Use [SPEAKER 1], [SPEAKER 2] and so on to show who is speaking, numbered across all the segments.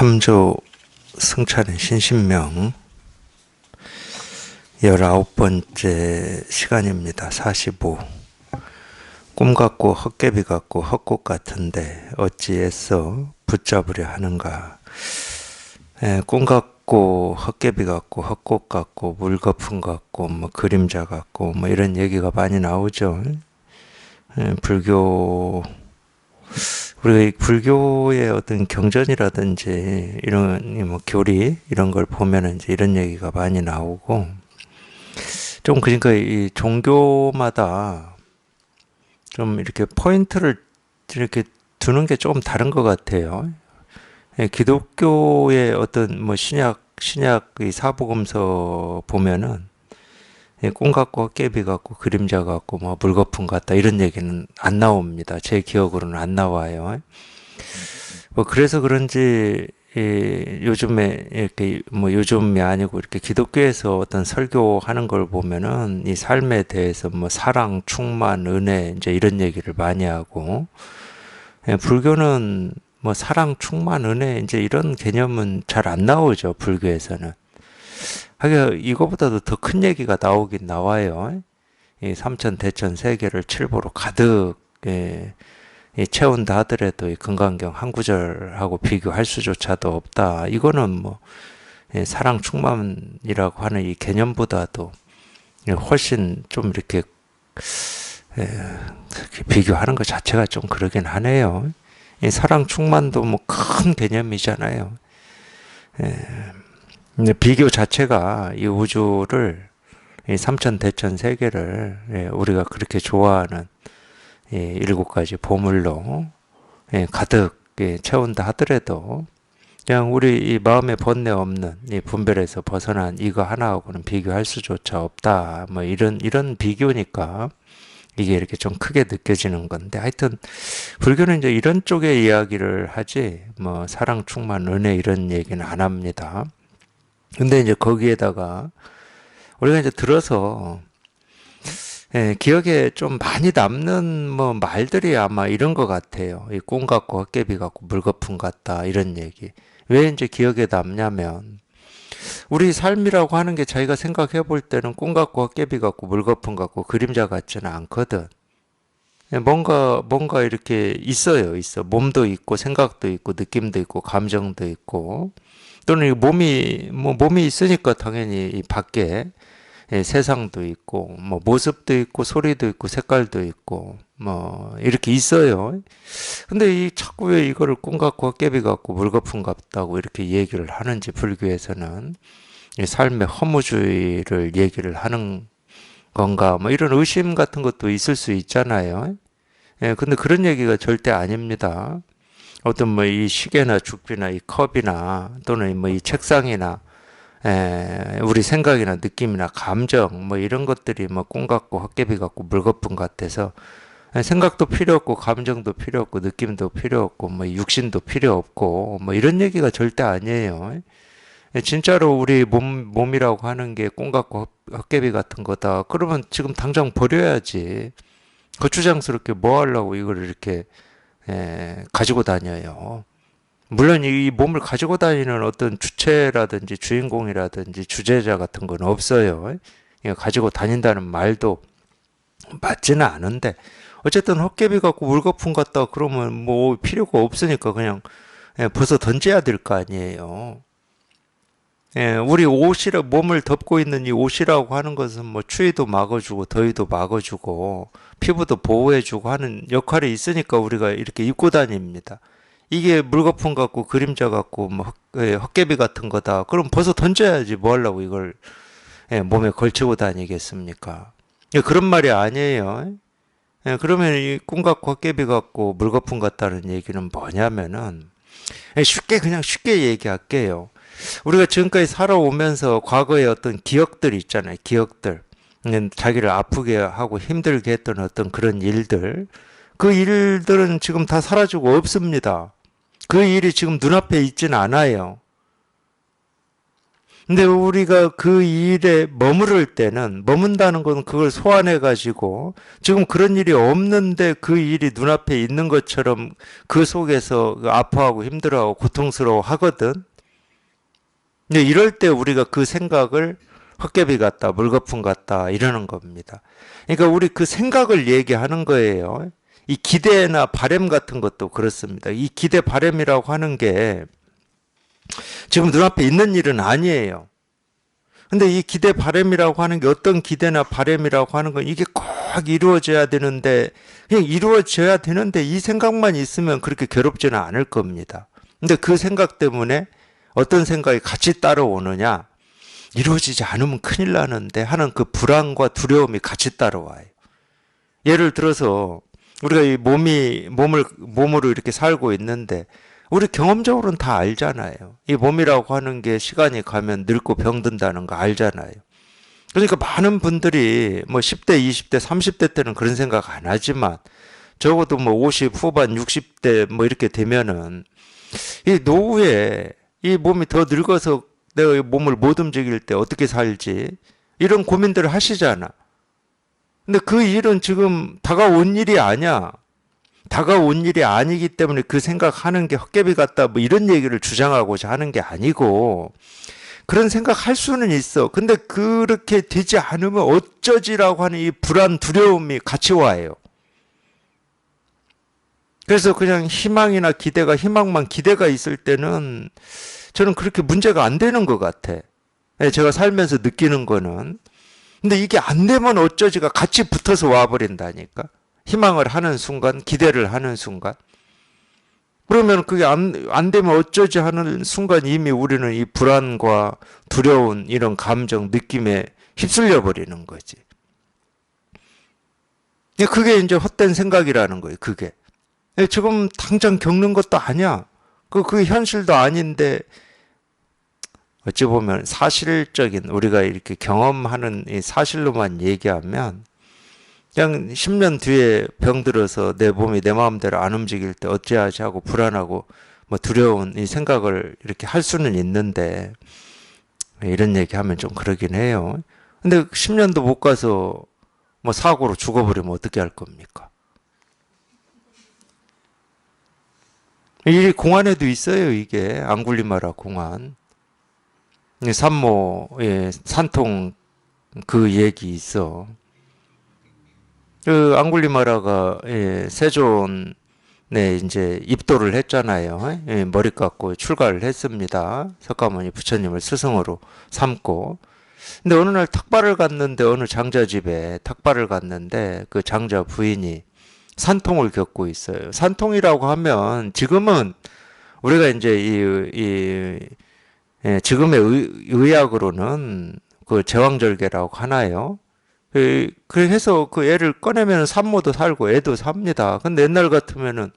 [SPEAKER 1] 3조 승찬의 신신명 19번째 시간입니다. 45. 꿈 같고 헛개비 같고 헛꽃 같은데 어찌해서 붙잡으려 하는가. 꿈 같고 헛개비 같고 헛꽃 같고 물거품 같고 뭐 그림자 같고 뭐 이런 얘기가 많이 나오죠. 우리가 불교의 어떤 경전이라든지 이런 뭐 교리 이런 걸 보면은 이제 이런 얘기가 많이 나오고, 좀 그러니까 이 종교마다 좀 이렇게 포인트를 이렇게 두는 게 조금 다른 것 같아요. 기독교의 어떤 뭐 신약 이 사복음서 보면은 꿈 같고 깨비 같고 그림자 같고 뭐 물거품 같다 이런 얘기는 안 나옵니다. 제 기억으로는 안 나와요. 뭐 그래서 그런지 요즘에 이렇게 뭐 요즘이 아니고 이렇게 기독교에서 어떤 설교하는 걸 보면은 이 삶에 대해서 뭐 사랑, 충만, 은혜 이제 이런 얘기를 많이 하고, 불교는 뭐 사랑, 충만, 은혜 이제 이런 개념은 잘 안 나오죠. 불교에서는. 하긴 이거보다도 더 큰 얘기가 나오긴 나와요. 이 삼천 대천 세계를 칠보로 가득 채운다 하더라도 이 금강경 한 구절하고 비교할 수조차도 없다. 이거는 뭐 사랑 충만이라고 하는 이 개념보다도 훨씬 좀 이렇게 비교하는 것 자체가 좀 그러긴 하네요. 이 사랑 충만도 뭐 큰 개념이잖아요. 비교 자체가 이 우주를, 이 삼천 대천 세계를 우리가 그렇게 좋아하는 일곱 가지 보물로 가득 채운다 하더라도 그냥 우리 이 마음에 번뇌 없는 이 분별에서 벗어난 이거 하나하고는 비교할 수조차 없다. 뭐 이런 비교니까 이게 이렇게 좀 크게 느껴지는 건데, 하여튼 불교는 이제 이런 쪽의 이야기를 하지 뭐 사랑 충만 은혜 이런 얘기는 안 합니다. 근데 이제 거기에다가 우리가 이제 들어서 기억에 좀 많이 남는 뭐 말들이 아마 이런 것 같아요. 이 꿈 같고 헛개비 같고 물거품 같다 이런 얘기. 왜 이제 기억에 남냐면, 우리 삶이라고 하는 게 자기가 생각해 볼 때는 꿈 같고 헛개비 같고 물거품 같고 그림자 같지는 않거든. 뭔가 이렇게 있어요. 몸도 있고 생각도 있고 느낌도 있고 감정도 있고, 또는 이 몸이 있으니까 당연히 이 밖에 세상도 있고 뭐 모습도 있고 소리도 있고 색깔도 있고 뭐 이렇게 있어요. 근데 이 자꾸 왜 이거를 꿈 같고 헛개비 같고 물거품 같다고 이렇게 얘기를 하는지, 불교에서는 이 삶의 허무주의를 얘기를 하는 건가 뭐 이런 의심 같은 것도 있을 수 있잖아요. 근데 그런 얘기가 절대 아닙니다. 어떤 뭐 이 시계나 죽비나 이 컵이나 또는 뭐 이 책상이나 우리 생각이나 느낌이나 감정 뭐 이런 것들이 뭐 꿈 같고 헛개비 같고 물거품 같아서 생각도 필요 없고 감정도 필요 없고 느낌도 필요 없고 뭐 육신도 필요 없고 뭐 이런 얘기가 절대 아니에요. 진짜로 우리 몸이라고 하는 게 꿈 같고 헛개비 같은 거다. 그러면 지금 당장 버려야지. 거추장스럽게 뭐 하려고 이걸 이렇게 가지고 다녀요. 물론 이 몸을 가지고 다니는 어떤 주체라든지 주인공이라든지 주제자 같은 건 없어요. 가지고 다닌다는 말도 맞지는 않은데, 어쨌든 헛개비 같고 물거품 같다 그러면 뭐 필요가 없으니까 그냥 벗어 던져야 될 거 아니에요. 우리 몸을 덮고 있는 이 옷이라고 하는 것은 뭐 추위도 막아주고 더위도 막아주고 피부도 보호해주고 하는 역할이 있으니까 우리가 이렇게 입고 다닙니다. 이게 물거품 같고 그림자 같고 뭐 헛개비 같은 거다. 그럼 벗어 던져야지 뭐 하려고 이걸 몸에 걸치고 다니겠습니까? 그런 말이 아니에요. 그러면 이 꿈 같고 헛개비 같고 물거품 같다는 얘기는 뭐냐면은, 쉽게 얘기할게요. 우리가 지금까지 살아오면서 과거의 어떤 기억들 있잖아요. 기억들. 자기를 아프게 하고 힘들게 했던 어떤 그런 일들. 그 일들은 지금 다 사라지고 없습니다. 그 일이 지금 눈앞에 있지는 않아요. 근데 우리가 그 일에 머무를 때는, 머문다는 건 그걸 소환해 가지고 지금 그런 일이 없는데 그 일이 눈앞에 있는 것처럼 그 속에서 아파하고 힘들어하고 고통스러워 하거든. 근데 이럴 때 우리가 그 생각을 헛개비 같다, 물거품 같다 이러는 겁니다. 그러니까 우리 그 생각을 얘기하는 거예요. 이 기대나 바램 같은 것도 그렇습니다. 이 기대 바램이라고 하는 게 지금 눈앞에 있는 일은 아니에요. 근데 이 기대 바램이라고 하는 게 어떤 기대나 바램이라고 하는 건 이게 꼭 이루어져야 되는데 그냥 이루어져야 되는데 이 생각만 있으면 그렇게 괴롭지는 않을 겁니다. 근데 그 생각 때문에 어떤 생각이 같이 따라오느냐? 이루어지지 않으면 큰일 나는데 하는 그 불안과 두려움이 같이 따라와요. 예를 들어서 우리가 이 몸으로 이렇게 살고 있는데 우리 경험적으로는 다 알잖아요. 이 몸이라고 하는 게 시간이 가면 늙고 병든다는 거 알잖아요. 그러니까 많은 분들이 뭐 10대, 20대, 30대 때는 그런 생각 안 하지만 적어도 뭐 50 후반, 60대 뭐 이렇게 되면은 이 노후에 이 몸이 더 늙어서 내가 이 몸을 못 움직일 때 어떻게 살지? 이런 고민들을 하시잖아. 근데 그 일은 지금 다가온 일이 아니야. 다가온 일이 아니기 때문에 그 생각하는 게 헛개비 같다 뭐 이런 얘기를 주장하고자 하는 게 아니고 그런 생각할 수는 있어. 근데 그렇게 되지 않으면 어쩌지라고 하는 이 불안 두려움이 같이 와요. 그래서 그냥 희망이나 기대가 희망만 기대가 있을 때는 저는 그렇게 문제가 안 되는 것 같아. 제가 살면서 느끼는 거는. 근데 이게 안 되면 어쩌지가 같이 붙어서 와버린다니까. 희망을 하는 순간, 기대를 하는 순간. 그러면 그게 안 되면 어쩌지 하는 순간 이미 우리는 이 불안과 두려운 이런 감정, 느낌에 휩쓸려 버리는 거지. 그게 이제 헛된 생각이라는 거예요, 그게. 지금 당장 겪는 것도 아니야. 그게 현실도 아닌데, 어찌 보면 사실적인, 우리가 이렇게 경험하는 이 사실로만 얘기하면, 그냥 10년 뒤에 병들어서 내 몸이 내 마음대로 안 움직일 때 어찌하지 하고 불안하고 뭐 두려운 이 생각을 이렇게 할 수는 있는데 이런 얘기하면 좀 그러긴 해요. 근데 10년도 못 가서 뭐 사고로 죽어버리면 어떻게 할 겁니까? 이 공안에도 있어요, 이게. 앙굴리마라 공안. 산모의 산통 그 얘기 있어. 그 앙굴리마라가 세존에 이제 입도를 했잖아요. 머리 깎고 출가를 했습니다. 석가모니 부처님을 스승으로 삼고. 근데 어느 날 탁발을 갔는데 어느 장자 집에 탁발을 갔는데 그 장자 부인이 산통을 겪고 있어요. 산통이라고 하면 지금은 우리가 이제 지금의 의학으로는 그 제왕절개라고 하나요? 그래서 그 애를 꺼내면 산모도 살고 애도 삽니다. 근데 옛날 같으면은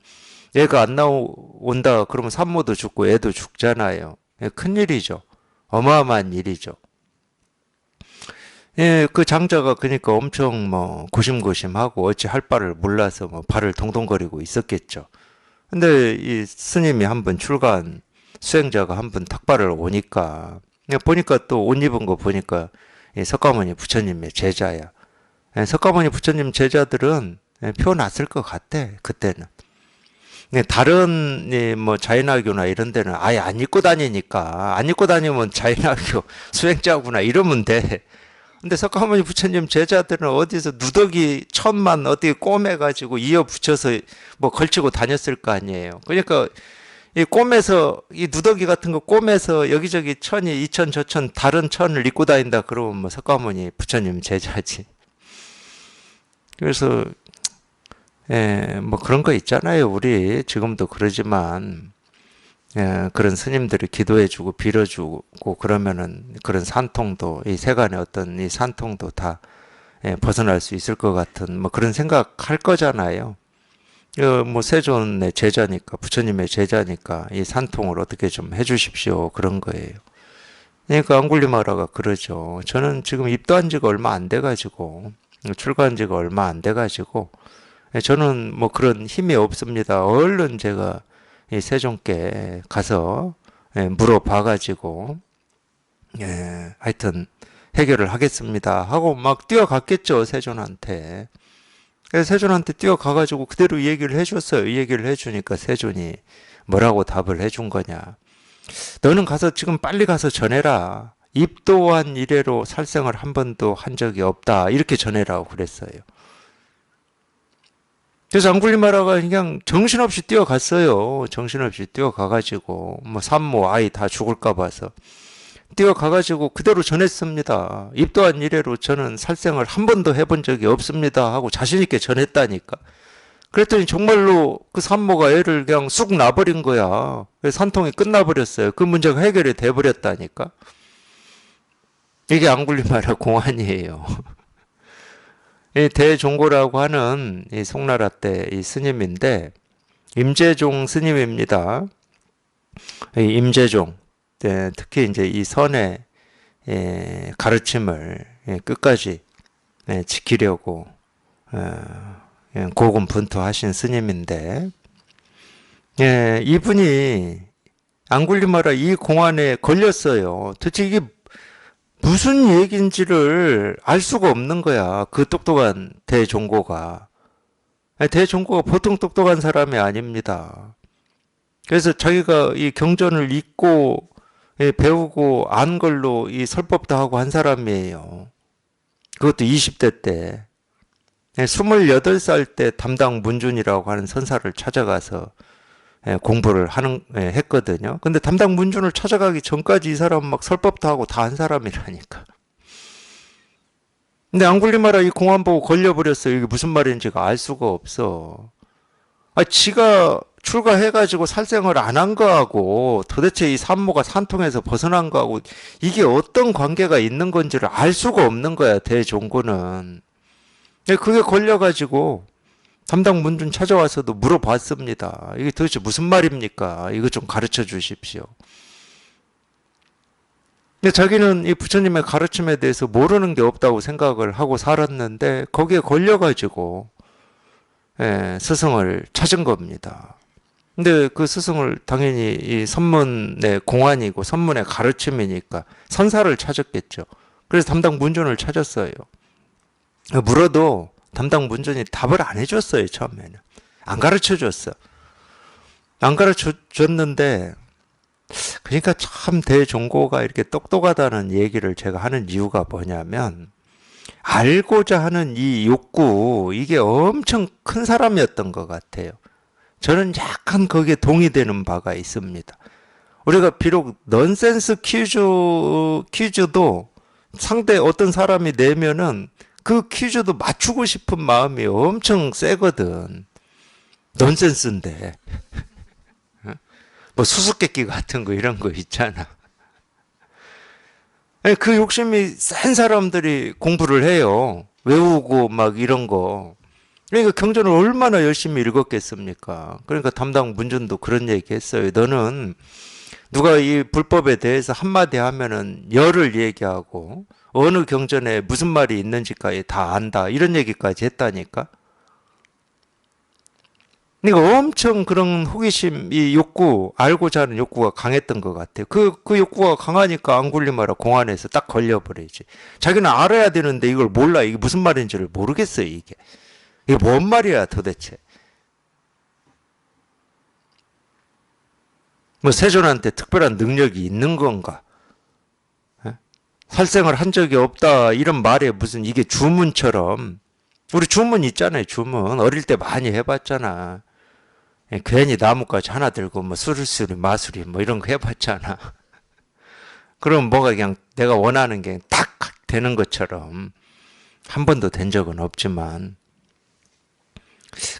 [SPEAKER 1] 애가 안 나온다 그러면 산모도 죽고 애도 죽잖아요. 큰일이죠. 어마어마한 일이죠. 그 장자가 그러니까 엄청 뭐 고심고심하고 어찌 할 바를 몰라서 뭐 발을 동동거리고 있었겠죠. 근데 이 스님이 한 번 출가한 수행자가 한 번 탁발을 오니까 보니까 또 옷 입은 거 보니까 석가모니 부처님의 제자야. 석가모니 부처님 제자들은 표 났을 것 같아 그때는. 다른 뭐 자인학교나 이런 데는 아예 안 입고 다니니까 안 입고 다니면 자인학교 수행자구나 이러면 돼. 근데 석가모니 부처님 제자들은 어디서 누더기 천만 어디 꼬매가지고 이어 붙여서 뭐 걸치고 다녔을 거 아니에요. 그러니까 이 꿰매서 이 누더기 같은 거 꿰매서 여기저기 천이 이천 저천 다른 천을 입고 다닌다 그러면 뭐 석가모니 부처님 제자지. 그래서 뭐 그런 거 있잖아요. 우리 지금도 그러지만 그런 스님들이 기도해주고 빌어주고 그러면은 그런 산통도 이 세간의 어떤 이 산통도 다 벗어날 수 있을 것 같은 뭐 그런 생각할 거잖아요. 뭐 세존의 제자니까 부처님의 제자니까 이 산통을 어떻게 좀 해주십시오 그런 거예요. 그러니까 앙굴리마라가 그러죠. 저는 지금 입도한 지가 얼마 안 돼가지고 출가한 지가 얼마 안 돼가지고 저는 뭐 그런 힘이 없습니다. 얼른 제가 이 세존께 가서 물어봐가지고 하여튼 해결을 하겠습니다 하고 막 뛰어갔겠죠, 세존한테. 그래서 세존한테 뛰어가가지고 그대로 얘기를 해줬어요. 이 얘기를 해주니까 세존이 뭐라고 답을 해준 거냐. 너는 가서 지금 빨리 가서 전해라. 입도한 이래로 살생을 한 번도 한 적이 없다. 이렇게 전해라고 그랬어요. 그래서 앙굴리마라가 그냥 정신없이 뛰어갔어요. 정신없이 뛰어가가지고 뭐 산모 아이 다 죽을까 봐서 뛰어가가지고 그대로 전했습니다. 입도한 이래로 저는 살생을 한 번도 해본 적이 없습니다 하고 자신 있게 전했다니까. 그랬더니 정말로 그 산모가 애를 그냥 쑥 놔버린 거야. 그래서 산통이 끝나버렸어요. 그 문제가 해결이 돼버렸다니까. 이게 앙굴리마라 공안이에요. 이 대종고라고 하는 이 송나라 때 이 스님인데 임재종 스님입니다. 이 임재종 특히 이제 이 선의 가르침을 끝까지 지키려고 고군분투하신 스님인데 이분이 앙굴리마라 이 공안에 걸렸어요. 도대체 이게 무슨 얘기인지를 알 수가 없는 거야. 그 똑똑한 대종고가. 대종고가 보통 똑똑한 사람이 아닙니다. 그래서 자기가 이 경전을 읽고 배우고 안 걸로 이 설법도 하고 한 사람이에요. 그것도 20대 때. 28살 때 담당 문준이라고 하는 선사를 찾아가서 공부를 했거든요. 근데 담당 문준을 찾아가기 전까지 이 사람은 막 설법도 하고 다 한 사람이라니까. 근데 앙굴리마라 이 공안 보고 걸려버렸어요. 이게 무슨 말인지가 알 수가 없어. 지가 출가해가지고 살생을 안 한 거하고 도대체 이 산모가 산통에서 벗어난 거하고 이게 어떤 관계가 있는 건지를 알 수가 없는 거야, 대종고는. 그게 걸려가지고 담당 문준 찾아와서도 물어봤습니다. 이게 도대체 무슨 말입니까? 이거 좀 가르쳐 주십시오. 근데 자기는 이 부처님의 가르침에 대해서 모르는 게 없다고 생각을 하고 살았는데 거기에 걸려가지고 스승을 찾은 겁니다. 근데 그 스승을 당연히 이 선문의 공안이고 선문의 가르침이니까 선사를 찾았겠죠. 그래서 담당 문준을 찾았어요. 물어도 담당 문준이 답을 안 해줬어요. 처음에는 안 가르쳐줬어. 안 가르쳐줬는데 그러니까 참 대종고가 이렇게 똑똑하다는 얘기를 제가 하는 이유가 뭐냐면 알고자 하는 이 욕구, 이게 엄청 큰 사람이었던 것 같아요. 저는 약간 거기에 동의되는 바가 있습니다. 우리가 비록 넌센스 퀴즈도 상대 어떤 사람이 내면은 그 퀴즈도 맞추고 싶은 마음이 엄청 세거든. 넌센스인데. 뭐 수수께끼 같은 거 이런 거 있잖아. 그 욕심이 센 사람들이 공부를 해요. 외우고 막 이런 거. 그러니까 경전을 얼마나 열심히 읽었겠습니까? 그러니까 담당 문준도 그런 얘기 했어요. 너는 누가 이 불법에 대해서 한마디 하면은 열을 얘기하고 어느 경전에 무슨 말이 있는지까지 다 안다. 이런 얘기까지 했다니까. 그러니까 엄청 그런 호기심, 이 욕구, 알고자 하는 욕구가 강했던 것 같아요. 그 욕구가 강하니까 앙굴리마라 공안에서 딱 걸려버리지. 자기는 알아야 되는데 이걸 몰라. 이게 무슨 말인지를 모르겠어요, 이게. 이게 뭔 말이야, 도대체. 뭐 세존한테 특별한 능력이 있는 건가? 살생을 한 적이 없다 이런 말에 무슨 이게 주문처럼, 우리 주문 있잖아요. 주문 어릴 때 많이 해봤잖아. 괜히 나뭇가지 하나 들고 뭐 수리수리 마수리 뭐 이런 거 해봤잖아. 그럼 뭐가 그냥 내가 원하는 게 딱 되는 것처럼. 한 번도 된 적은 없지만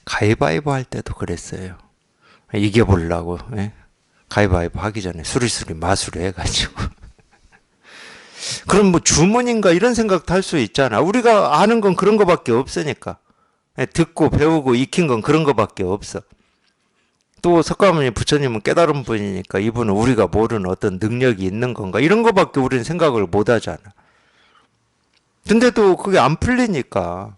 [SPEAKER 1] 가위바위보 할 때도 그랬어요. 이겨보려고 가위바위보 하기 전에 수리수리 마수리 해가지고 그럼 뭐 주문인가 이런 생각도 할 수 있잖아. 우리가 아는 건 그런 거밖에 없으니까. 듣고 배우고 익힌 건 그런 거밖에 없어. 또 석가모니 부처님은 깨달은 분이니까 이분은 우리가 모르는 어떤 능력이 있는 건가 이런 거밖에 우리는 생각을 못 하잖아. 근데도 그게 안 풀리니까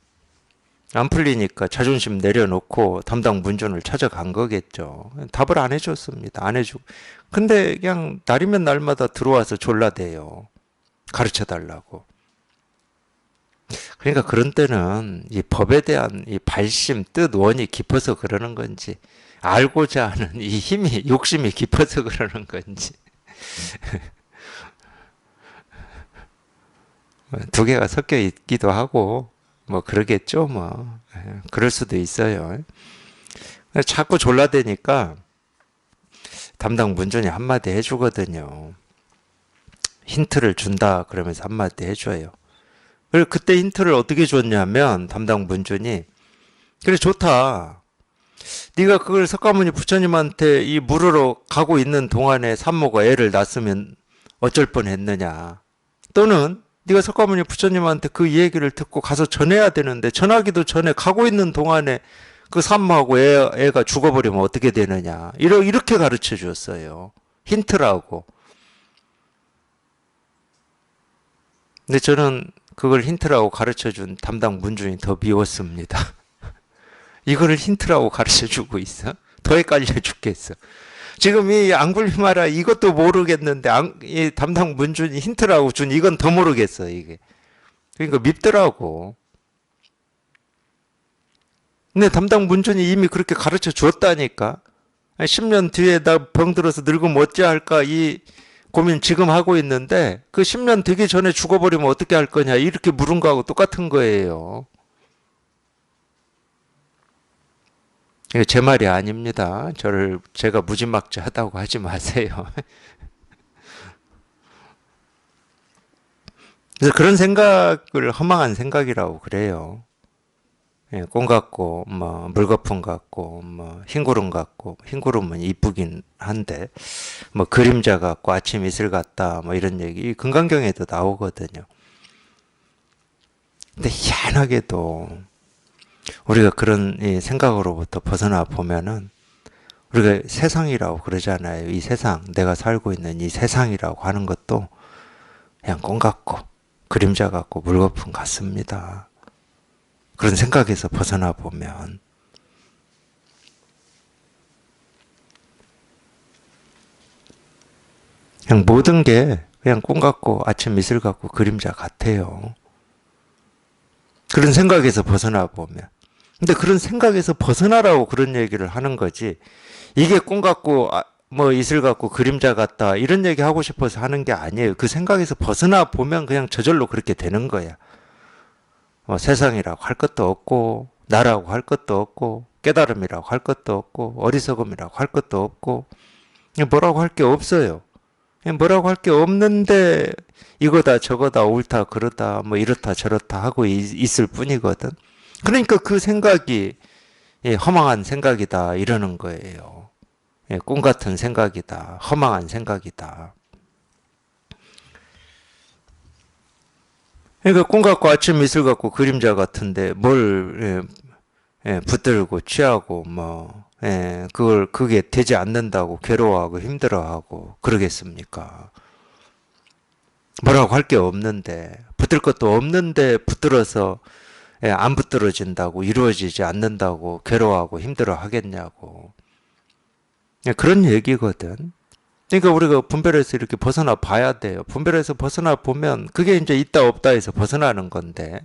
[SPEAKER 1] 자존심 내려놓고 담당 문준을 찾아간 거겠죠. 답을 안 해줬습니다. 안 해주고. 근데 그냥 날이면 날마다 들어와서 졸라대요. 가르쳐 달라고. 그러니까 그런 때는 이 법에 대한 이 발심, 뜻, 원이 깊어서 그러는 건지, 알고자 하는 이 힘이, 욕심이 깊어서 그러는 건지, 두 개가 섞여 있기도 하고, 뭐, 그러겠죠, 뭐. 그럴 수도 있어요. 자꾸 졸라대니까 담당 문전이 한마디 해주거든요. 힌트를 준다, 그러면서 한마디 해줘요. 그리고 그때 힌트를 어떻게 줬냐면, 담당 문전이, 그래, 좋다. 네가 그걸 석가모니 부처님한테 이 물으러 가고 있는 동안에 산모가 애를 낳았으면 어쩔 뻔했느냐. 또는 네가 석가모니 부처님한테 그 얘기를 듣고 가서 전해야 되는데 전하기도 전에 가고 있는 동안에 그 산모하고 애가 죽어버리면 어떻게 되느냐. 이렇게 가르쳐 줬어요. 힌트라고. 근데 저는 그걸 힌트라고 가르쳐 준 담당 문중이 더 미웠습니다. 이거를 힌트라고 가르쳐 주고 있어? 더 헷갈려 죽겠어. 지금 이 앙굴리마라 이것도 모르겠는데 이 담당 문준이 힌트라고 준 이건 더 모르겠어 이게. 그러니까 밉더라고. 근데 담당 문준이 이미 그렇게 가르쳐 줬다니까. 10년 뒤에 나 병들어서 늙으면 어찌 할까 이 고민 지금 하고 있는데 그 10년 되기 전에 죽어버리면 어떻게 할 거냐 이렇게 물은 거하고 똑같은 거예요. 이거 제 말이 아닙니다. 제가 무지막지하다고 하지 마세요. 그래서 그런 생각을 허망한 생각이라고 그래요. 예, 꿈 같고, 뭐, 물거품 같고, 뭐, 흰구름 같고, 흰구름은 이쁘긴 한데, 뭐, 그림자 같고, 아침 이슬 같다, 뭐, 이런 얘기, 금강경에도 나오거든요. 근데 희한하게도, 우리가 그런 생각으로부터 벗어나 보면은, 우리가 세상이라고 그러잖아요. 이 세상, 내가 살고 있는 이 세상이라고 하는 것도 그냥 꿈 같고, 그림자 같고, 물거품 같습니다. 그런 생각에서 벗어나 보면 그냥 모든 게 그냥 꿈 같고 아침 이슬 같고 그림자 같아요. 그런 생각에서 벗어나 보면. 근데 그런 생각에서 벗어나라고 그런 얘기를 하는 거지. 이게 꿈 같고 뭐 이슬 같고 그림자 같다 이런 얘기 하고 싶어서 하는 게 아니에요. 그 생각에서 벗어나 보면 그냥 저절로 그렇게 되는 거야. 세상이라고 할 것도 없고 나라고 할 것도 없고 깨달음이라고 할 것도 없고 어리석음이라고 할 것도 없고 뭐라고 할 게 없어요. 뭐라고 할 게 없는데 이거다 저거다 옳다 그러다 뭐 이렇다 저렇다 하고 있을 뿐이거든. 그러니까 그 생각이 허망한 생각이다 이러는 거예요. 꿈 같은 생각이다. 허망한 생각이다. 그러니까 꿈 같고 아침 이슬 같고 그림자 같은데 뭘 붙들고 취하고 그게 되지 않는다고 괴로워하고 힘들어하고 그러겠습니까? 뭐라고 할 게 없는데 붙들 것도 없는데 붙들어서 안 붙들어진다고 이루어지지 않는다고 괴로워하고 힘들어 하겠냐고. 그런 얘기거든. 그러니까 우리가 분별에서 이렇게 벗어나 봐야 돼요. 분별에서 벗어나 보면 그게 이제 있다 없다에서 벗어나는 건데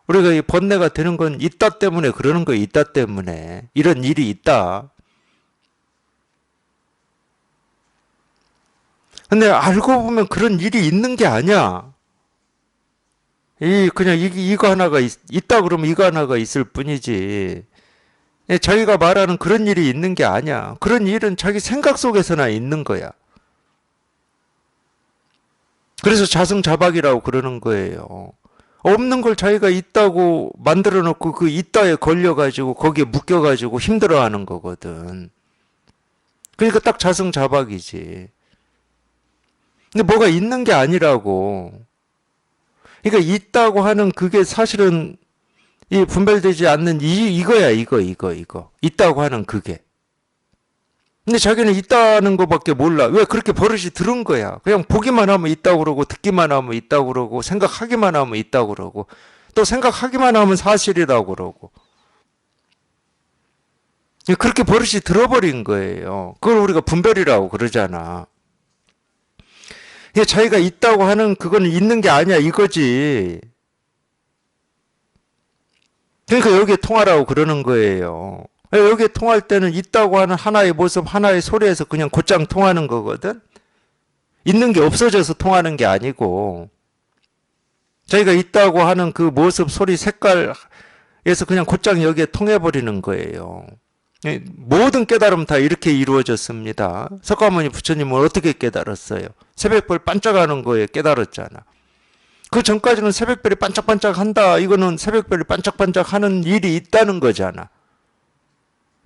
[SPEAKER 1] 우리가 이 번뇌가 되는 건 있다 때문에 그러는 거예요. 있다 때문에 이런 일이 있다. 근데 알고 보면 그런 일이 있는 게 아니야. 그냥 이거 하나가 있다 그러면 이거 하나가 있을 뿐이지. 자기가 말하는 그런 일이 있는 게 아니야. 그런 일은 자기 생각 속에서나 있는 거야. 그래서 자승자박이라고 그러는 거예요. 없는 걸 자기가 있다고 만들어 놓고 그 있다에 걸려가지고 거기에 묶여가지고 힘들어 하는 거거든. 그러니까 딱 자승자박이지. 근데 뭐가 있는 게 아니라고. 그러니까 있다고 하는 그게 사실은 이 분별되지 않는 이거야, 이거. 있다고 하는 그게. 근데 자기는 있다는 것밖에 몰라. 왜 그렇게 버릇이 들은 거야. 그냥 보기만 하면 있다고 그러고, 듣기만 하면 있다고 그러고, 생각하기만 하면 있다고 그러고, 또 생각하기만 하면 사실이라고 그러고. 그렇게 버릇이 들어버린 거예요. 그걸 우리가 분별이라고 그러잖아. 자기가 있다고 하는 그거는 있는 게 아니야 이거지. 그러니까 여기에 통하라고 그러는 거예요. 여기에 통할 때는 있다고 하는 하나의 모습, 하나의 소리에서 그냥 곧장 통하는 거거든. 있는 게 없어져서 통하는 게 아니고 자기가 있다고 하는 그 모습, 소리, 색깔에서 그냥 곧장 여기에 통해버리는 거예요. 모든 깨달음 다 이렇게 이루어졌습니다. 석가모니 부처님은 어떻게 깨달았어요? 새벽별 반짝하는 거에 깨달았잖아. 그 전까지는 새벽별이 반짝반짝 한다. 이거는 새벽별이 반짝반짝 하는 일이 있다는 거잖아.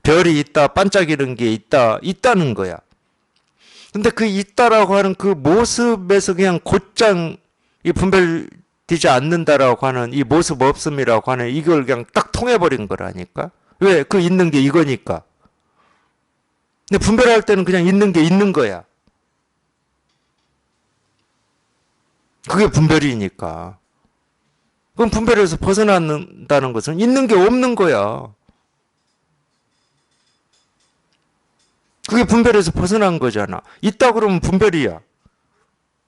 [SPEAKER 1] 별이 있다, 반짝이는 게 있다, 있다는 거야. 근데 그 있다라고 하는 그 모습에서 그냥 곧장 이 분별되지 않는다라고 하는 이 모습 없음이라고 하는 이걸 그냥 딱 통해버린 거라니까. 왜? 그 있는 게 이거니까. 근데 분별할 때는 그냥 있는 게 있는 거야. 그게 분별이니까. 그럼 분별에서 벗어난다는 것은 있는 게 없는 거야. 그게 분별에서 벗어난 거잖아. 있다 그러면 분별이야.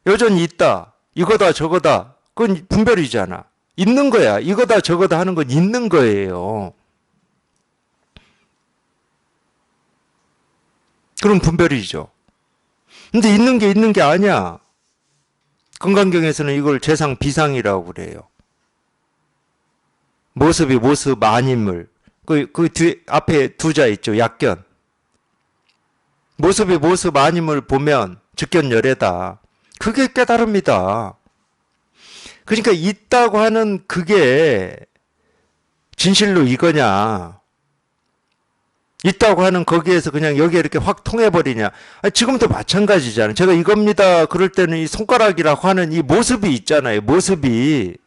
[SPEAKER 1] 여전히 있다. 이거다 저거다. 그건 분별이잖아. 있는 거야. 이거다 저거다 하는 건 있는 거예요. 그럼 분별이죠. 근데 있는 게 아니야. 건강경에서는 이걸 재상 비상이라고 그래요. 모습이 모습 아님을. 그 뒤, 앞에 두 자 있죠. 약견. 모습이 모습 아님을 보면 즉견열애다. 그게 깨달음이다. 그러니까 있다고 하는 그게 진실로 이거냐. 있다고 하는 거기에서 그냥 여기에 이렇게 확 통해버리냐. 지금도 마찬가지잖아요. 제가 이겁니다. 그럴 때는 이 손가락이라고 하는 이 모습이 있잖아요. 모습이.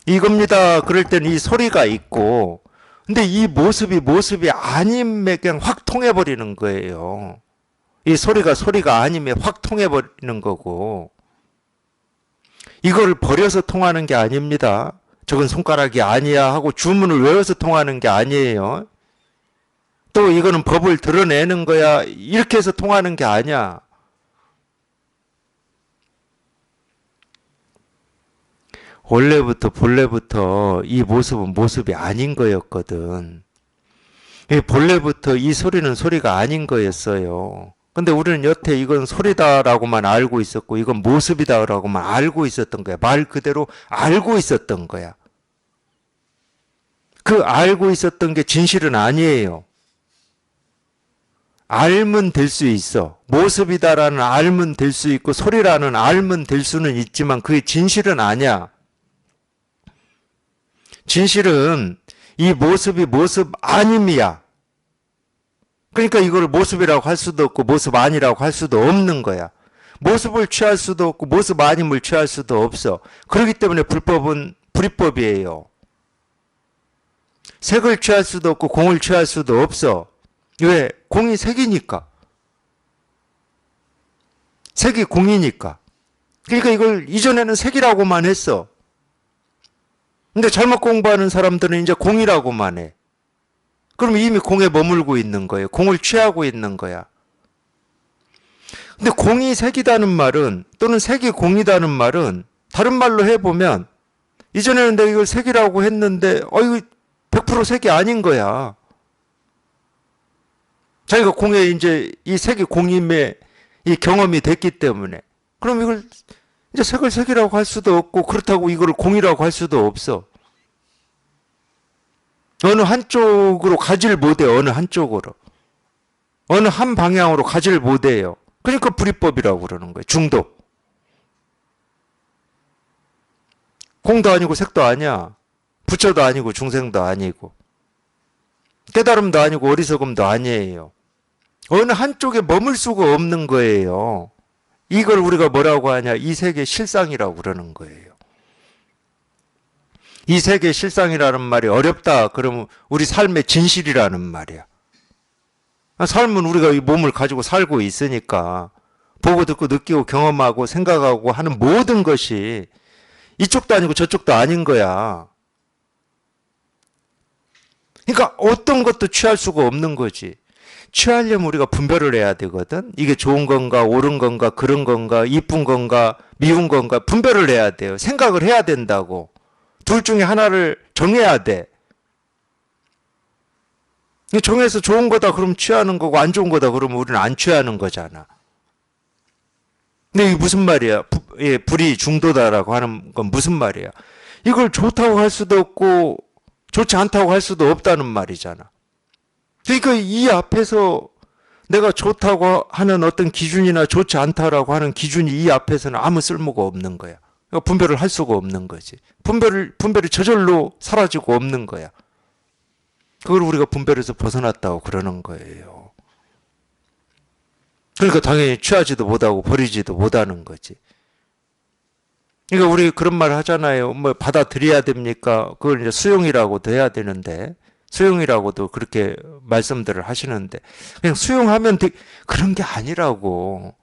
[SPEAKER 1] 이겁니다. 그럴 때는 이 소리가 있고. 근데 이 모습이 아님에 그냥 확 통해버리는 거예요. 이 소리가 아님에 확 통해버리는 거고. 이걸 버려서 통하는 게 아닙니다. 저건 손가락이 아니야 하고 주문을 외워서 통하는 게 아니에요. 또 이거는 법을 드러내는 거야. 이렇게 해서 통하는 게 아니야. 원래부터 본래부터 이 모습은 모습이 아닌 거였거든. 본래부터 이 소리는 소리가 아닌 거였어요. 근데 우리는 여태 이건 소리다라고만 알고 있었고 이건 모습이다라고만 알고 있었던 거야. 말 그대로 알고 있었던 거야. 그 알고 있었던 게 진실은 아니에요. 알면 될 수 있어. 모습이다라는 알면 될 수 있고 소리라는 알면 될 수는 있지만 그게 진실은 아니야. 진실은 이 모습이 모습 아님이야. 그러니까 이걸 모습이라고 할 수도 없고 모습 아니라고 할 수도 없는 거야. 모습을 취할 수도 없고 모습 아님을 취할 수도 없어. 그렇기 때문에 불법은 불이법이에요. 색을 취할 수도 없고 공을 취할 수도 없어. 왜? 공이 색이니까. 색이 공이니까. 그러니까 이걸 이전에는 색이라고만 했어. 근데 잘못 공부하는 사람들은 이제 공이라고만 해. 그럼 이미 공에 머물고 있는 거예요. 공을 취하고 있는 거야. 근데 공이 색이다는 말은 또는 색이 공이다는 말은 다른 말로 해보면 이전에는 내가 이걸 색이라고 했는데 이거 100% 색이 아닌 거야. 자기가 공에 이제 이 색이 공임의 이 경험이 됐기 때문에 그럼 이걸 이제 색을 색이라고 할 수도 없고 그렇다고 이걸 공이라고 할 수도 없어. 어느 한쪽으로 가지를 못해. 어느 한쪽으로. 어느 한 방향으로 가지를 못해요. 그러니까 불이법이라고 그러는 거예요. 중독. 공도 아니고 색도 아니야. 부처도 아니고 중생도 아니고 깨달음도 아니고 어리석음도 아니에요. 어느 한쪽에 머물 수가 없는 거예요. 이걸 우리가 뭐라고 하냐. 이 세계 실상이라고 그러는 거예요. 이 세계 실상이라는 말이 어렵다. 그러면 우리 삶의 진실이라는 말이야. 삶은 우리가 이 몸을 가지고 살고 있으니까 보고 듣고 느끼고 경험하고 생각하고 하는 모든 것이 이쪽도 아니고 저쪽도 아닌 거야. 그러니까 어떤 것도 취할 수가 없는 거지. 취하려면 우리가 분별을 해야 되거든. 이게 좋은 건가, 옳은 건가, 그런 건가, 이쁜 건가, 미운 건가, 분별을 해야 돼요. 생각을 해야 된다고. 둘 중에 하나를 정해야 돼. 정해서 좋은 거다 그러면 취하는 거고, 안 좋은 거다 그러면 우리는 안 취하는 거잖아. 근데 이게 무슨 말이야? 불이 중도다라고 하는 건 무슨 말이야? 이걸 좋다고 할 수도 없고, 좋지 않다고 할 수도 없다는 말이잖아. 그러니까 이 앞에서 내가 좋다고 하는 어떤 기준이나 좋지 않다라고 하는 기준이 이 앞에서는 아무 쓸모가 없는 거야. 그러니까 분별을 할 수가 없는 거지. 분별이 저절로 사라지고 없는 거야. 그걸 우리가 분별에서 벗어났다고 그러는 거예요. 그러니까 당연히 취하지도 못하고 버리지도 못하는 거지. 그러니까 우리 그런 말 하잖아요. 뭐 받아들여야 됩니까? 그걸 이제 수용이라고도 해야 되는데, 수용이라고도 그렇게 말씀들을 하시는데, 그냥 수용하면 그런 게 아니라고.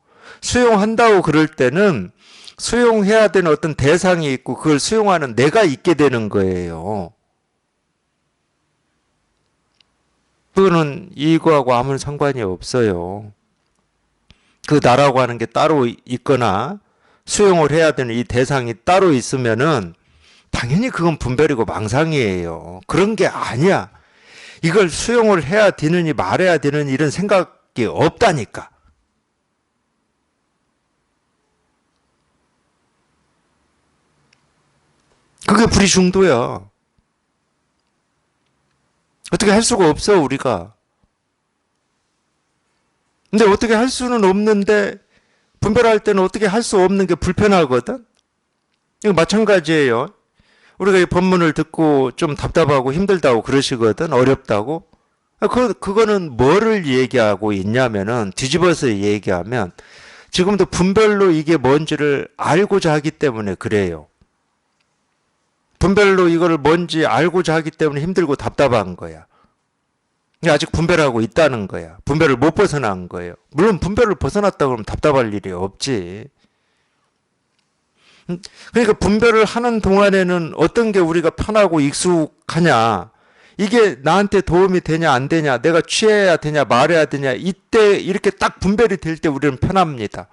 [SPEAKER 1] 수용한다고 그럴 때는 수용해야 되는 어떤 대상이 있고 그걸 수용하는 내가 있게 되는 거예요. 그거는 이거하고 아무런 상관이 없어요. 그 나라고 하는 게 따로 있거나 수용을 해야 되는 이 대상이 따로 있으면은 당연히 그건 분별이고 망상이에요. 그런 게 아니야. 이걸 수용을 해야 되느니 말해야 되느니 이런 생각이 없다니까. 그게 불이 중도야. 어떻게 할 수가 없어 우리가. 근데 어떻게 할 수는 없는데 분별할 때는 어떻게 할 수 없는 게 불편하거든. 이거 마찬가지예요. 우리가 이 법문을 듣고 좀 답답하고 힘들다고 그러시거든. 어렵다고. 그거는 뭐를 얘기하고 있냐면은 뒤집어서 얘기하면 지금도 분별로 이게 뭔지를 알고자 하기 때문에 그래요. 분별로 이거를 뭔지 알고자 하기 때문에 힘들고 답답한 거야. 아직 분별하고 있다는 거야. 분별을 못 벗어난 거예요. 물론 분별을 벗어났다 그러면 답답할 일이 없지. 그러니까 분별을 하는 동안에는 어떤 게 우리가 편하고 익숙하냐, 이게 나한테 도움이 되냐 안 되냐, 내가 취해야 되냐 말해야 되냐, 이때 이렇게 딱 분별이 될 때 우리는 편합니다.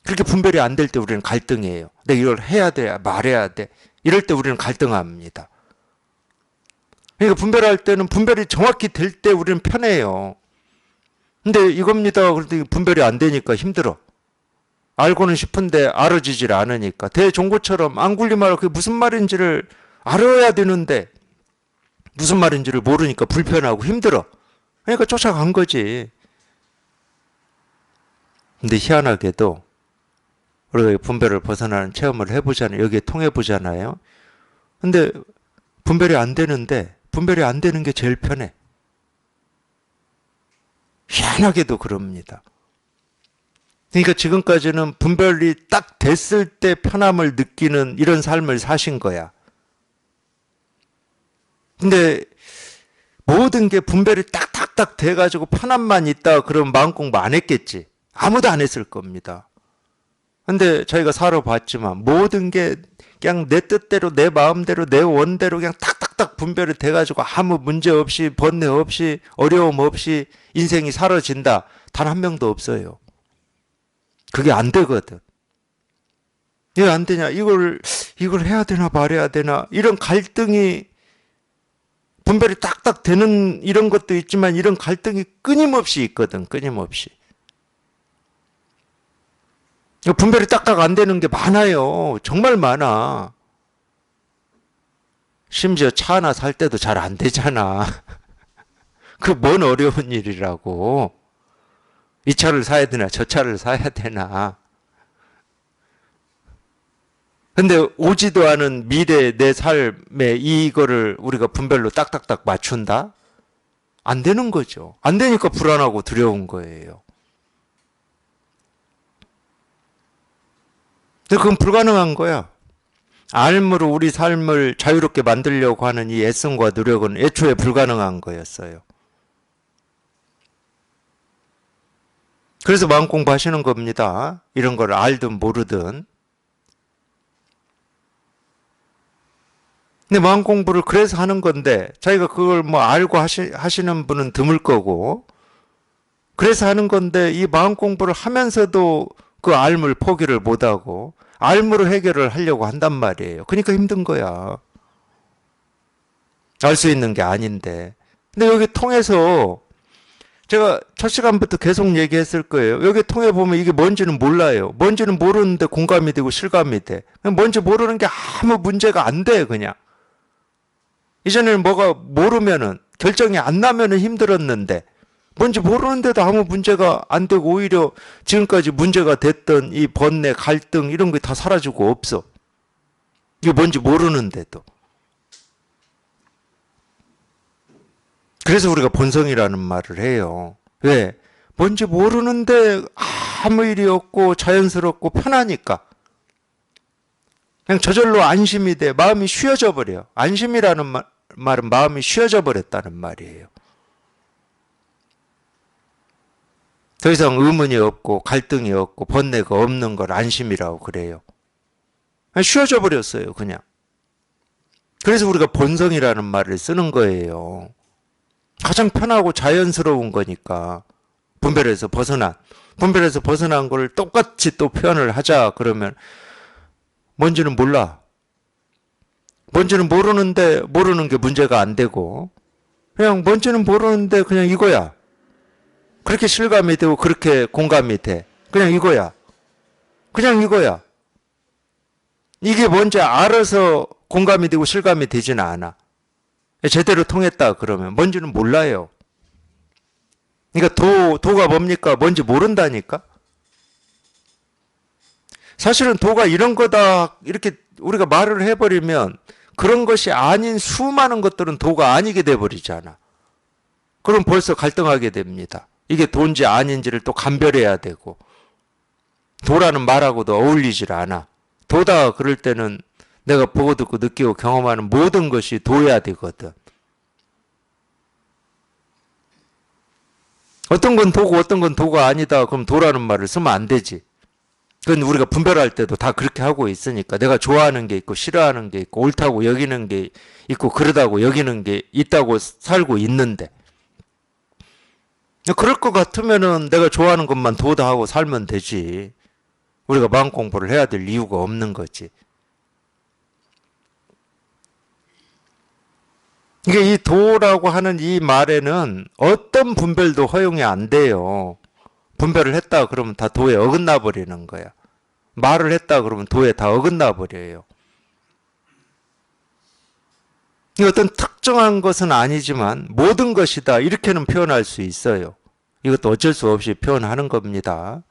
[SPEAKER 1] 그렇게 분별이 안 될 때 우리는 갈등이에요. 내가 이걸 해야 돼 말해야 돼, 이럴 때 우리는 갈등합니다. 그러니까 분별할 때는 분별이 정확히 될 때 우리는 편해요. 근데 이겁니다. 그런데 분별이 안 되니까 힘들어. 알고는 싶은데 알아지질 않으니까. 대종고처럼 앙굴리마를 그게 무슨 말인지를 알아야 되는데 무슨 말인지를 모르니까 불편하고 힘들어. 그러니까 쫓아간 거지. 근데 희한하게도 우리가 분별을 벗어나는 체험을 해보잖아요. 여기에 통해보잖아요. 근데 분별이 안 되는데 분별이 안 되는 게 제일 편해. 희한하게도 그럽니다. 그러니까 지금까지는 분별이 딱 됐을 때 편함을 느끼는 이런 삶을 사신 거야. 근데 모든 게 분별이 딱딱딱 돼가지고 편함만 있다 그러면 마음 공부 안 했겠지. 아무도 안 했을 겁니다. 근데 저희가 살아봤지만 모든 게 그냥 내 뜻대로 내 마음대로 내 원대로 그냥 탁탁탁 분별이 돼가지고 아무 문제 없이 번뇌 없이 어려움 없이 인생이 사라진다. 단 한 명도 없어요. 그게 안 되거든. 왜 안 되냐? 이걸 해야 되나 말해야 되나? 이런 갈등이 분별이 딱딱 되는 이런 것도 있지만 이런 갈등이 끊임없이 있거든. 끊임없이. 분별이 딱딱 안 되는 게 많아요. 정말 많아. 심지어 차 하나 살 때도 잘 안 되잖아. 그 뭔 어려운 일이라고. 이 차를 사야 되나 저 차를 사야 되나. 근데 오지도 않은 미래 내 삶에 이거를 우리가 분별로 딱딱딱 맞춘다? 안 되는 거죠. 안 되니까 불안하고 두려운 거예요. 근데 그건 불가능한 거야. 알므로 우리 삶을 자유롭게 만들려고 하는 이 애씀과 노력은 애초에 불가능한 거였어요. 그래서 마음 공부하시는 겁니다. 이런 걸 알든 모르든. 근데 마음 공부를 그래서 하는 건데 자기가 그걸 뭐 알고 하시는 분은 드물 거고 그래서 하는 건데 이 마음 공부를 하면서도 그 알물 포기를 못하고 알무로 해결을 하려고 한단 말이에요. 그러니까 힘든 거야. 알 수 있는 게 아닌데. 근데 여기 통해서 제가 첫 시간부터 계속 얘기했을 거예요. 여기 통해 보면 이게 뭔지는 몰라요. 뭔지는 모르는데 공감이 되고 실감이 돼. 뭔지 모르는 게 아무 문제가 안 돼, 그냥. 이전에는 뭐가 모르면은, 결정이 안 나면은 힘들었는데, 뭔지 모르는데도 아무 문제가 안 되고 오히려 지금까지 문제가 됐던 이 번뇌, 갈등 이런 게 다 사라지고 없어. 이게 뭔지 모르는데도. 그래서 우리가 본성이라는 말을 해요. 왜? 뭔지 모르는데 아무 일이 없고 자연스럽고 편하니까. 그냥 저절로 안심이 돼. 마음이 쉬어져 버려. 안심이라는 말은 마음이 쉬어져 버렸다는 말이에요. 더 이상 의문이 없고 갈등이 없고 번뇌가 없는 걸 안심이라고 그래요. 쉬어져 버렸어요, 그냥. 그래서 우리가 본성이라는 말을 쓰는 거예요. 가장 편하고 자연스러운 거니까. 분별에서 벗어난 걸 똑같이 또 표현을 하자 그러면 뭔지는 몰라. 뭔지는 모르는데 모르는 게 문제가 안 되고 그냥 뭔지는 모르는데 그냥 이거야. 그렇게 실감이 되고 그렇게 공감이 돼. 그냥 이거야. 그냥 이거야. 이게 뭔지 알아서 공감이 되고 실감이 되지는 않아. 제대로 통했다 그러면 뭔지는 몰라요. 그러니까 도가 뭡니까? 뭔지 모른다니까? 사실은 도가 이런 거다 이렇게 우리가 말을 해버리면 그런 것이 아닌 수많은 것들은 도가 아니게 돼버리잖아. 그럼 벌써 갈등하게 됩니다. 이게 도인지 아닌지를 또 감별해야 되고 도라는 말하고도 어울리질 않아. 도다 그럴 때는 내가 보고 듣고 느끼고 경험하는 모든 것이 도야 되거든. 어떤 건 도고 어떤 건 도가 아니다. 그럼 도라는 말을 쓰면 안 되지. 그건 우리가 분별할 때도 다 그렇게 하고 있으니까 내가 좋아하는 게 있고 싫어하는 게 있고 옳다고 여기는 게 있고 그러다고 여기는 게 있다고 살고 있는데 그럴 것 같으면은 내가 좋아하는 것만 도다 하고 살면 되지. 우리가 마음 공부를 해야 될 이유가 없는 거지. 이게 이 도라고 하는 이 말에는 어떤 분별도 허용이 안 돼요. 분별을 했다 그러면 다 도에 어긋나 버리는 거야. 말을 했다 그러면 도에 다 어긋나 버려요. 이 어떤 특정한 것은 아니지만 모든 것이다 이렇게는 표현할 수 있어요. 이것도 어쩔 수 없이 표현하는 겁니다.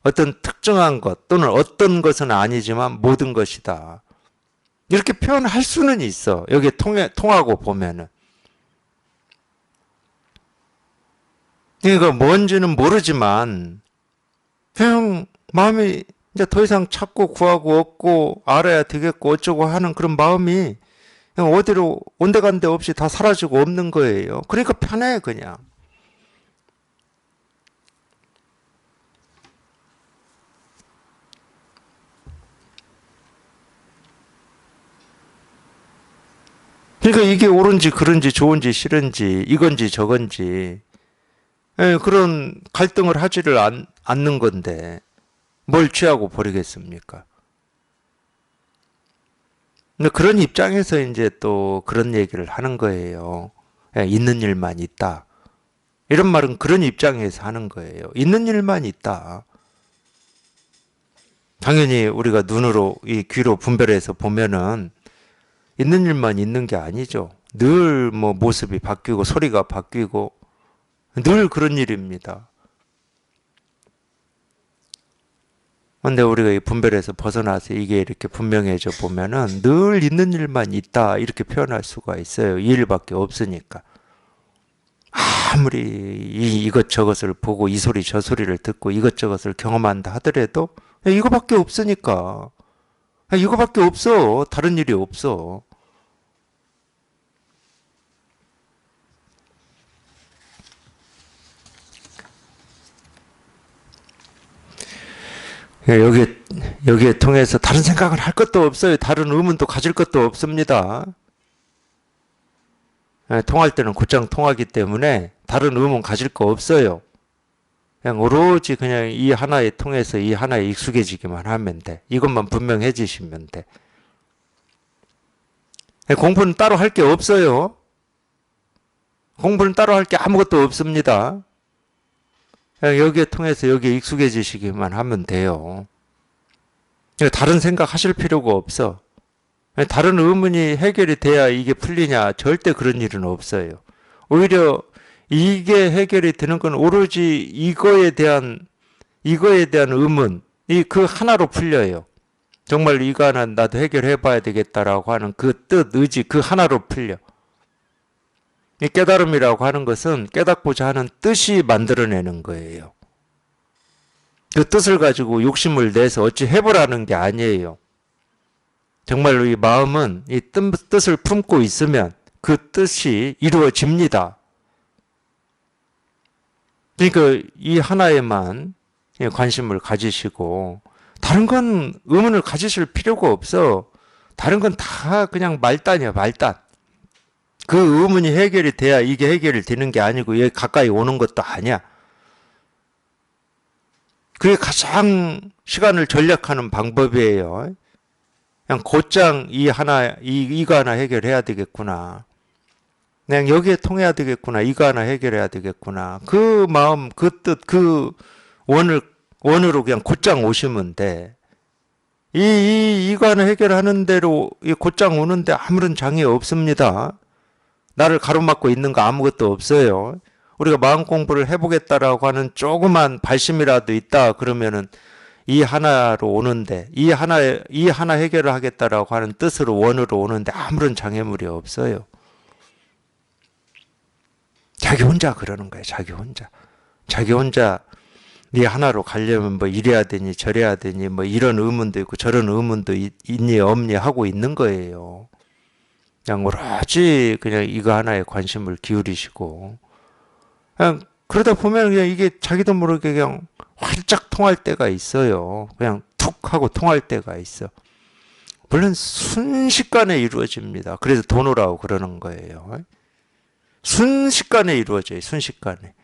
[SPEAKER 1] 어떤 특정한 것 또는 어떤 것은 아니지만 모든 것이다. 이렇게 표현할 수는 있어. 여기에 통하고 보면은. 그러니까 뭔지는 모르지만 그냥 마음이 이제 더 이상 찾고 구하고 얻고 알아야 되겠고 어쩌고 하는 그런 마음이 그냥 어디로 온데간데 없이 다 사라지고 없는 거예요. 그러니까 편해 그냥. 그러니까 이게 옳은지 그른지 좋은지 싫은지 이건지 저건지 그런 갈등을 하지를 않는 건데 뭘 취하고 버리겠습니까? 근데 그런 입장에서 이제 또 그런 얘기를 하는 거예요. 있는 일만 있다. 이런 말은 그런 입장에서 하는 거예요. 있는 일만 있다. 당연히 우리가 눈으로 이 귀로 분별해서 보면은 있는 일만 있는 게 아니죠. 늘 뭐 모습이 바뀌고 소리가 바뀌고 늘 그런 일입니다. 근데 우리가 이 분별에서 벗어나서 이게 이렇게 분명해져 보면은 늘 있는 일만 있다 이렇게 표현할 수가 있어요. 이 일밖에 없으니까. 아무리 이것저것을 보고 이 소리 저 소리를 듣고 이것저것을 경험한다 하더라도 이거밖에 없으니까. 이거밖에 없어. 다른 일이 없어. 여기에 통해서 다른 생각을 할 것도 없어요. 다른 의문도 가질 것도 없습니다. 통할 때는 곧장 통하기 때문에 다른 의문 가질 거 없어요. 그냥 오로지 그냥 이 하나에 통해서 이 하나에 익숙해지기만 하면 돼. 이것만 분명해지시면 돼. 공부는 따로 할 게 없어요. 공부는 따로 할 게 아무것도 없습니다. 그냥 여기에 통해서 여기에 익숙해지시기만 하면 돼요. 다른 생각 하실 필요가 없어. 다른 의문이 해결이 돼야 이게 풀리냐? 절대 그런 일은 없어요. 오히려 이게 해결이 되는 건 오로지 이거에 대한 의문, 그 하나로 풀려요. 정말 이거 하나 나도 해결해 봐야 되겠다라고 하는 그 뜻, 의지, 그 하나로 풀려. 이 깨달음이라고 하는 것은 깨닫고자 하는 뜻이 만들어내는 거예요. 그 뜻을 가지고 욕심을 내서 어찌 해보라는 게 아니에요. 정말로 이 마음은 이 뜻을 품고 있으면 그 뜻이 이루어집니다. 그러니까 이 하나에만 관심을 가지시고 다른 건 의문을 가지실 필요가 없어. 다른 건 다 그냥 말단이야, 말단. 그 의문이 해결이 돼야 이게 해결이 되는 게 아니고 여기 가까이 오는 것도 아니야. 그게 가장 시간을 절약하는 방법이에요. 그냥 곧장 이거 하나 해결해야 되겠구나. 그냥 여기에 통해야 되겠구나. 이거 하나 해결해야 되겠구나. 그 마음, 그 뜻, 그 원으로 그냥 곧장 오시면 돼. 이거 하나 해결하는 대로 곧장 오는데 아무런 장애 없습니다. 나를 가로막고 있는 거 아무것도 없어요. 우리가 마음 공부를 해보겠다라고 하는 조그만 발심이라도 있다 그러면은 이 하나로 오는데 이 하나 해결을 하겠다라고 하는 뜻으로 원으로 오는데 아무런 장애물이 없어요. 자기 혼자 그러는 거예요. 자기 혼자 이 하나로 가려면 뭐 이래야 되니 저래야 되니 뭐 이런 의문도 있고 저런 의문도 있니 없니 하고 있는 거예요. 그냥 오로지 그냥 이거 하나에 관심을 기울이시고 그냥 그러다 보면 그냥 이게 자기도 모르게 그냥 활짝 통할 때가 있어요. 그냥 툭 하고 통할 때가 있어. 물론 순식간에 이루어집니다. 그래서 돈 오라고 그러는 거예요. 순식간에 이루어져요. 순식간에.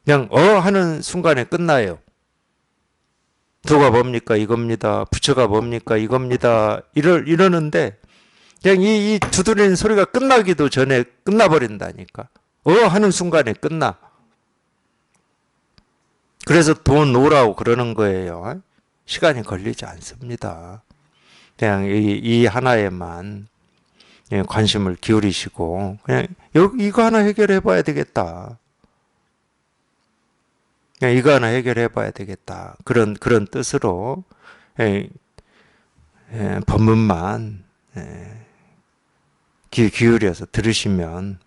[SPEAKER 1] 그냥 하는 순간에 끝나요. 도가 뭡니까? 이겁니다. 부처가 뭡니까? 이겁니다. 이러는데 그냥 이 두드리는 소리가 끝나기도 전에 끝나버린다니까. 하는 순간에 끝나. 그래서 돈 오라고 그러는 거예요. 시간이 걸리지 않습니다. 그냥 이 하나에만 관심을 기울이시고 그냥 이거 하나 해결해 봐야 되겠다. 그냥 이거 하나 해결해 봐야 되겠다. 그런 뜻으로 법문만 귀 기울여서 들으시면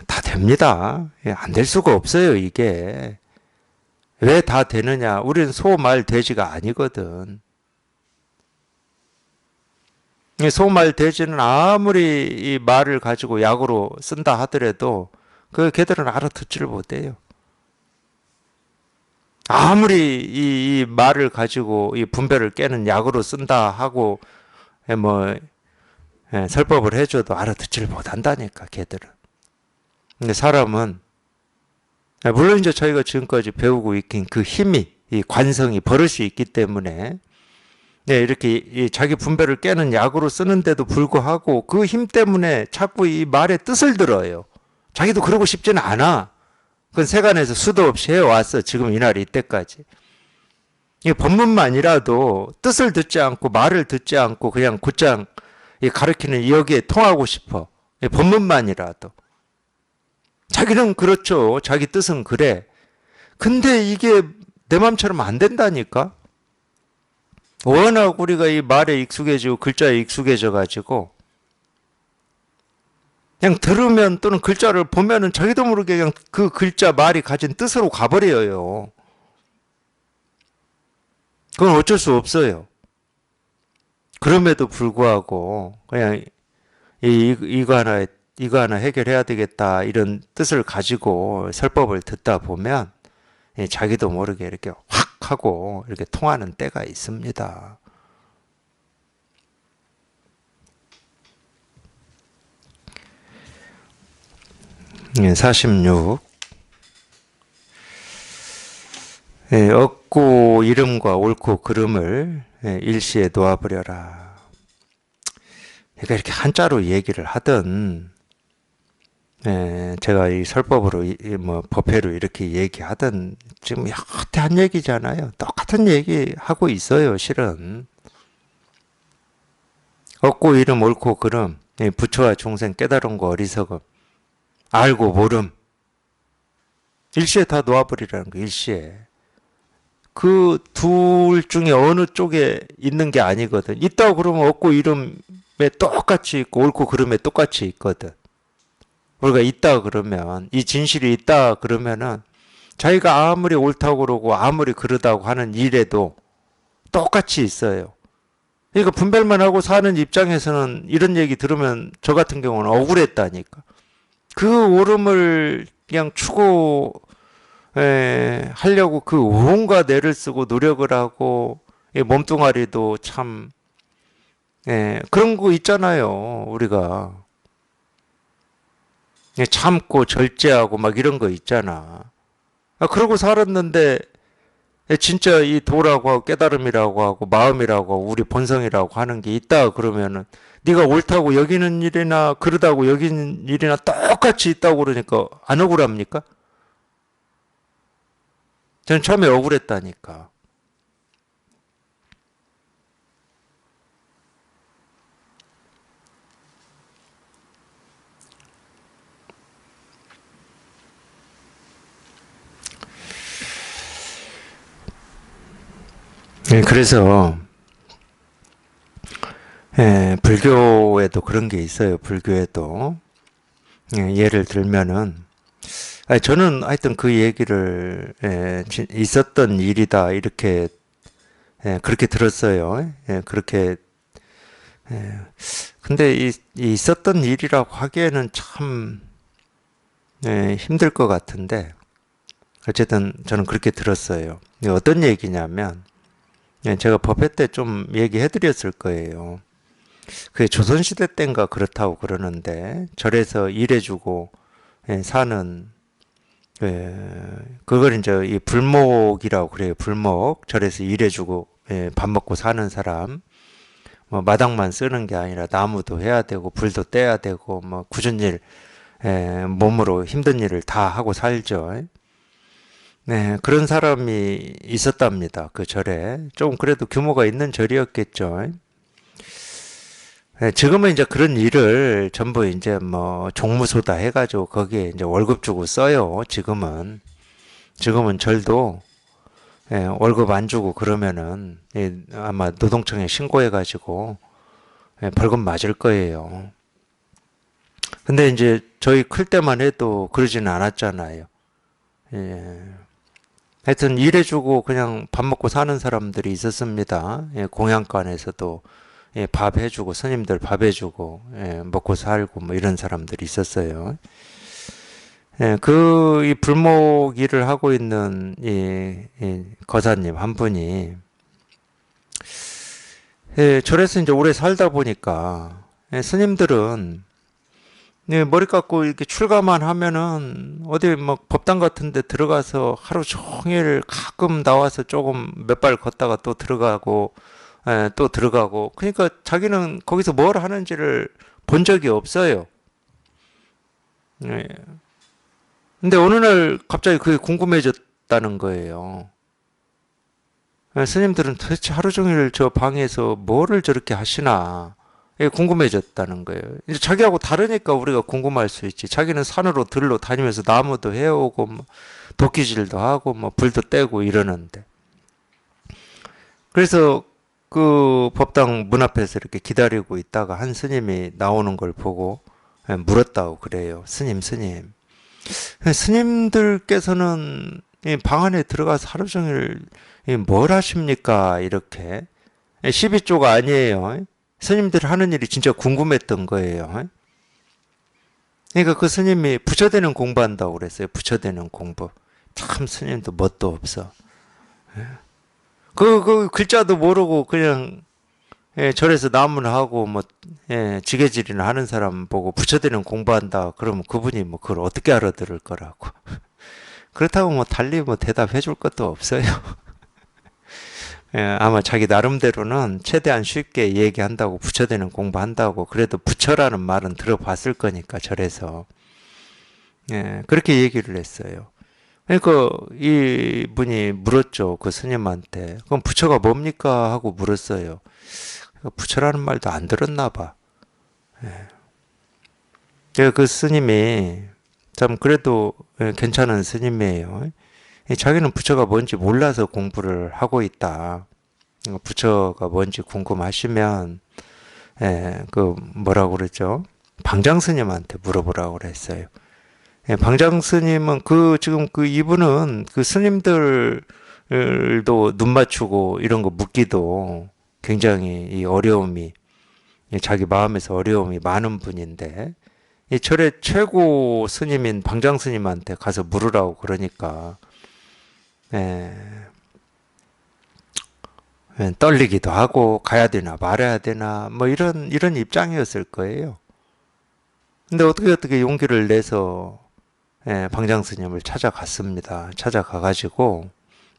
[SPEAKER 1] 다 됩니다. 안 될 수가 없어요, 이게. 왜 다 되느냐? 우리는 소, 말, 돼지가 아니거든. 소, 말, 돼지는 아무리 이 말을 가지고 약으로 쓴다 하더라도 걔들은 알아듣지를 못해요. 아무리 이 말을 가지고 이 분별을 깨는 약으로 쓴다 하고 설법을 해줘도 알아듣지를 못한다니까, 걔들은. 근데 사람은 물론 이제 저희가 지금까지 배우고 있긴 그 힘이 이 관성이 버릇이 있기 때문에 이렇게 자기 분별을 깨는 약으로 쓰는데도 불구하고 그 힘 때문에 자꾸 이 말의 뜻을 들어요. 자기도 그러고 싶지는 않아. 그건 세간에서 수도 없이 해왔어. 지금 이날 이때까지. 이 법문만이라도 뜻을 듣지 않고 말을 듣지 않고 그냥 곧장 가르치는 여기에 통하고 싶어. 법문만이라도. 자기는 그렇죠. 자기 뜻은 그래. 근데 이게 내 맘처럼 안 된다니까. 워낙 우리가 이 말에 익숙해지고 글자에 익숙해져 가지고 그냥 들으면 또는 글자를 보면은 자기도 모르게 그냥 그 글자 말이 가진 뜻으로 가버려요. 그건 어쩔 수 없어요. 그럼에도 불구하고 그냥 이거 하나 해결해야 되겠다 이런 뜻을 가지고 설법을 듣다 보면 자기도 모르게 이렇게 확 하고 이렇게 통하는 때가 있습니다. 46. 얻고 이름과 옳고 그름을 일시에 놓아버려라. 그러니까 이렇게 한자로 얘기를 하든 제가 이 설법으로 뭐 법회로 이렇게 얘기하든 지금 여태한 얘기잖아요. 똑같은 얘기 하고 있어요, 실은. 얻고 이름 옳고 그름, 부처와 중생 깨달음과 어리석음, 알고 모름, 일시에 다 놓아버리라는 거, 일시에. 그 둘 중에 어느 쪽에 있는 게 아니거든. 있다고 그러면 얻고 이름에 똑같이 있고 옳고 그름에 똑같이 있거든. 우리가 있다 그러면 이 진실이 있다 그러면은 자기가 아무리 옳다고 그러고 아무리 그러다고 하는 일에도 똑같이 있어요. 그러니까 분별만 하고 사는 입장에서는 이런 얘기 들으면 저 같은 경우는 억울했다니까. 그 옳음을 그냥 하려고 그 온갖 애를 쓰고 노력을 하고 몸뚱아리도 참 그런 거 있잖아요. 우리가 참고 절제하고 막 이런 거 있잖아. 그러고 살았는데 진짜 이 도라고 하고 깨달음이라고 하고 마음이라고 하고 우리 본성이라고 하는 게 있다 그러면은 네가 옳다고 여기는 일이나 그러다고 여기는 일이나 똑같이 있다고 그러니까 안 억울합니까? 저는 처음에 억울했다니까. 그래서 불교에도 그런 게 있어요. 불교에도 예를 들면은 저는 하여튼 그 얘기를 있었던 일이다 이렇게 그렇게 들었어요. 그렇게 근데 이 있었던 일이라고 하기에는 참 힘들 것 같은데 어쨌든 저는 그렇게 들었어요. 어떤 얘기냐면 제가 법회 때 좀 얘기해 드렸을 거예요. 그게 조선시대 때인가 그렇다고 그러는데 절에서 일해주고 사는 그걸 이제 이 불목이라고 그래요. 불목 절에서 일해주고 밥 먹고 사는 사람 뭐 마당만 쓰는 게 아니라 나무도 해야 되고 불도 떼야 되고 뭐 굳은 일 몸으로 힘든 일을 다 하고 살죠. 네, 그런 사람이 있었답니다. 그 절에. 좀 그래도 규모가 있는 절이었겠죠. 지금은 이제 그런 일을 전부 이제 뭐 종무소다 해가지고 거기에 이제 월급 주고 써요. 지금은 절도 월급 안 주고 그러면은 아마 노동청에 신고해가지고 벌금 맞을 거예요. 근데 이제 저희 클 때만 해도 그러지는 않았잖아요. 예. 하여튼 일해주고 그냥 밥 먹고 사는 사람들이 있었습니다. 공양간에서도 밥 해주고 스님들 밥 해주고 먹고 살고 뭐 이런 사람들이 있었어요. 이 불목 일을 하고 있는 이 거사님 한 분이 절에서 이제 오래 살다 보니까 스님들은 머리 깎고 이렇게 출가만 하면은 어디 뭐 법당 같은 데 들어가서 하루 종일 가끔 나와서 조금 몇 발 걷다가 또 들어가고 또 들어가고 그러니까 자기는 거기서 뭘 하는지를 본 적이 없어요. 예. 근데 어느 날 갑자기 그게 궁금해졌다는 거예요. 스님들은 도대체 하루 종일 저 방에서 뭐를 저렇게 하시나 궁금해졌다는 거예요. 이제 자기하고 다르니까 우리가 궁금할 수 있지. 자기는 산으로 들로 다니면서 나무도 해오고 뭐 도끼질도 하고 뭐 불도 떼고 이러는데. 그래서 그 법당 문 앞에서 이렇게 기다리고 있다가 한 스님이 나오는 걸 보고 물었다고 그래요. 스님. 스님들께서는 방 안에 들어가서 하루 종일 뭘 하십니까? 이렇게. 12조가 아니에요. 스님들 하는 일이 진짜 궁금했던 거예요. 그러니까 그 스님이 부처되는 공부한다고 그랬어요. 부처되는 공부. 참 스님도 멋도 없어. 그 글자도 모르고 그냥 절에서 나무나 하고 뭐 지게질이나 하는 사람 보고 부처되는 공부한다. 그러면 그분이 뭐 그걸 어떻게 알아들을 거라고. 그렇다고 뭐 달리 뭐 대답해 줄 것도 없어요. 예, 아마 자기 나름대로는 최대한 쉽게 얘기한다고 부처되는 공부한다고 그래도 부처라는 말은 들어봤을 거니까 절에서 예, 그렇게 얘기를 했어요. 그러니까 이분이 물었죠. 그 스님한테. 그럼 부처가 뭡니까? 하고 물었어요. 부처라는 말도 안 들었나 봐. 그 스님이 참 그래도 괜찮은 스님이에요. 자기는 부처가 뭔지 몰라서 공부를 하고 있다. 부처가 뭔지 궁금하시면 그 뭐라고 그러죠? 방장 스님한테 물어보라고 그랬어요. 방장 스님은 지금 이분은 그 스님들도 눈 맞추고 이런 거 묻기도 굉장히 이 어려움이 자기 마음에서 어려움이 많은 분인데 이 절의 최고 스님인 방장 스님한테 가서 물으라고 그러니까 예, 떨리기도 하고 가야 되나 말아야 되나 뭐 이런 입장이었을 거예요. 근데 어떻게 용기를 내서 방장 스님을 찾아갔습니다. 찾아가가지고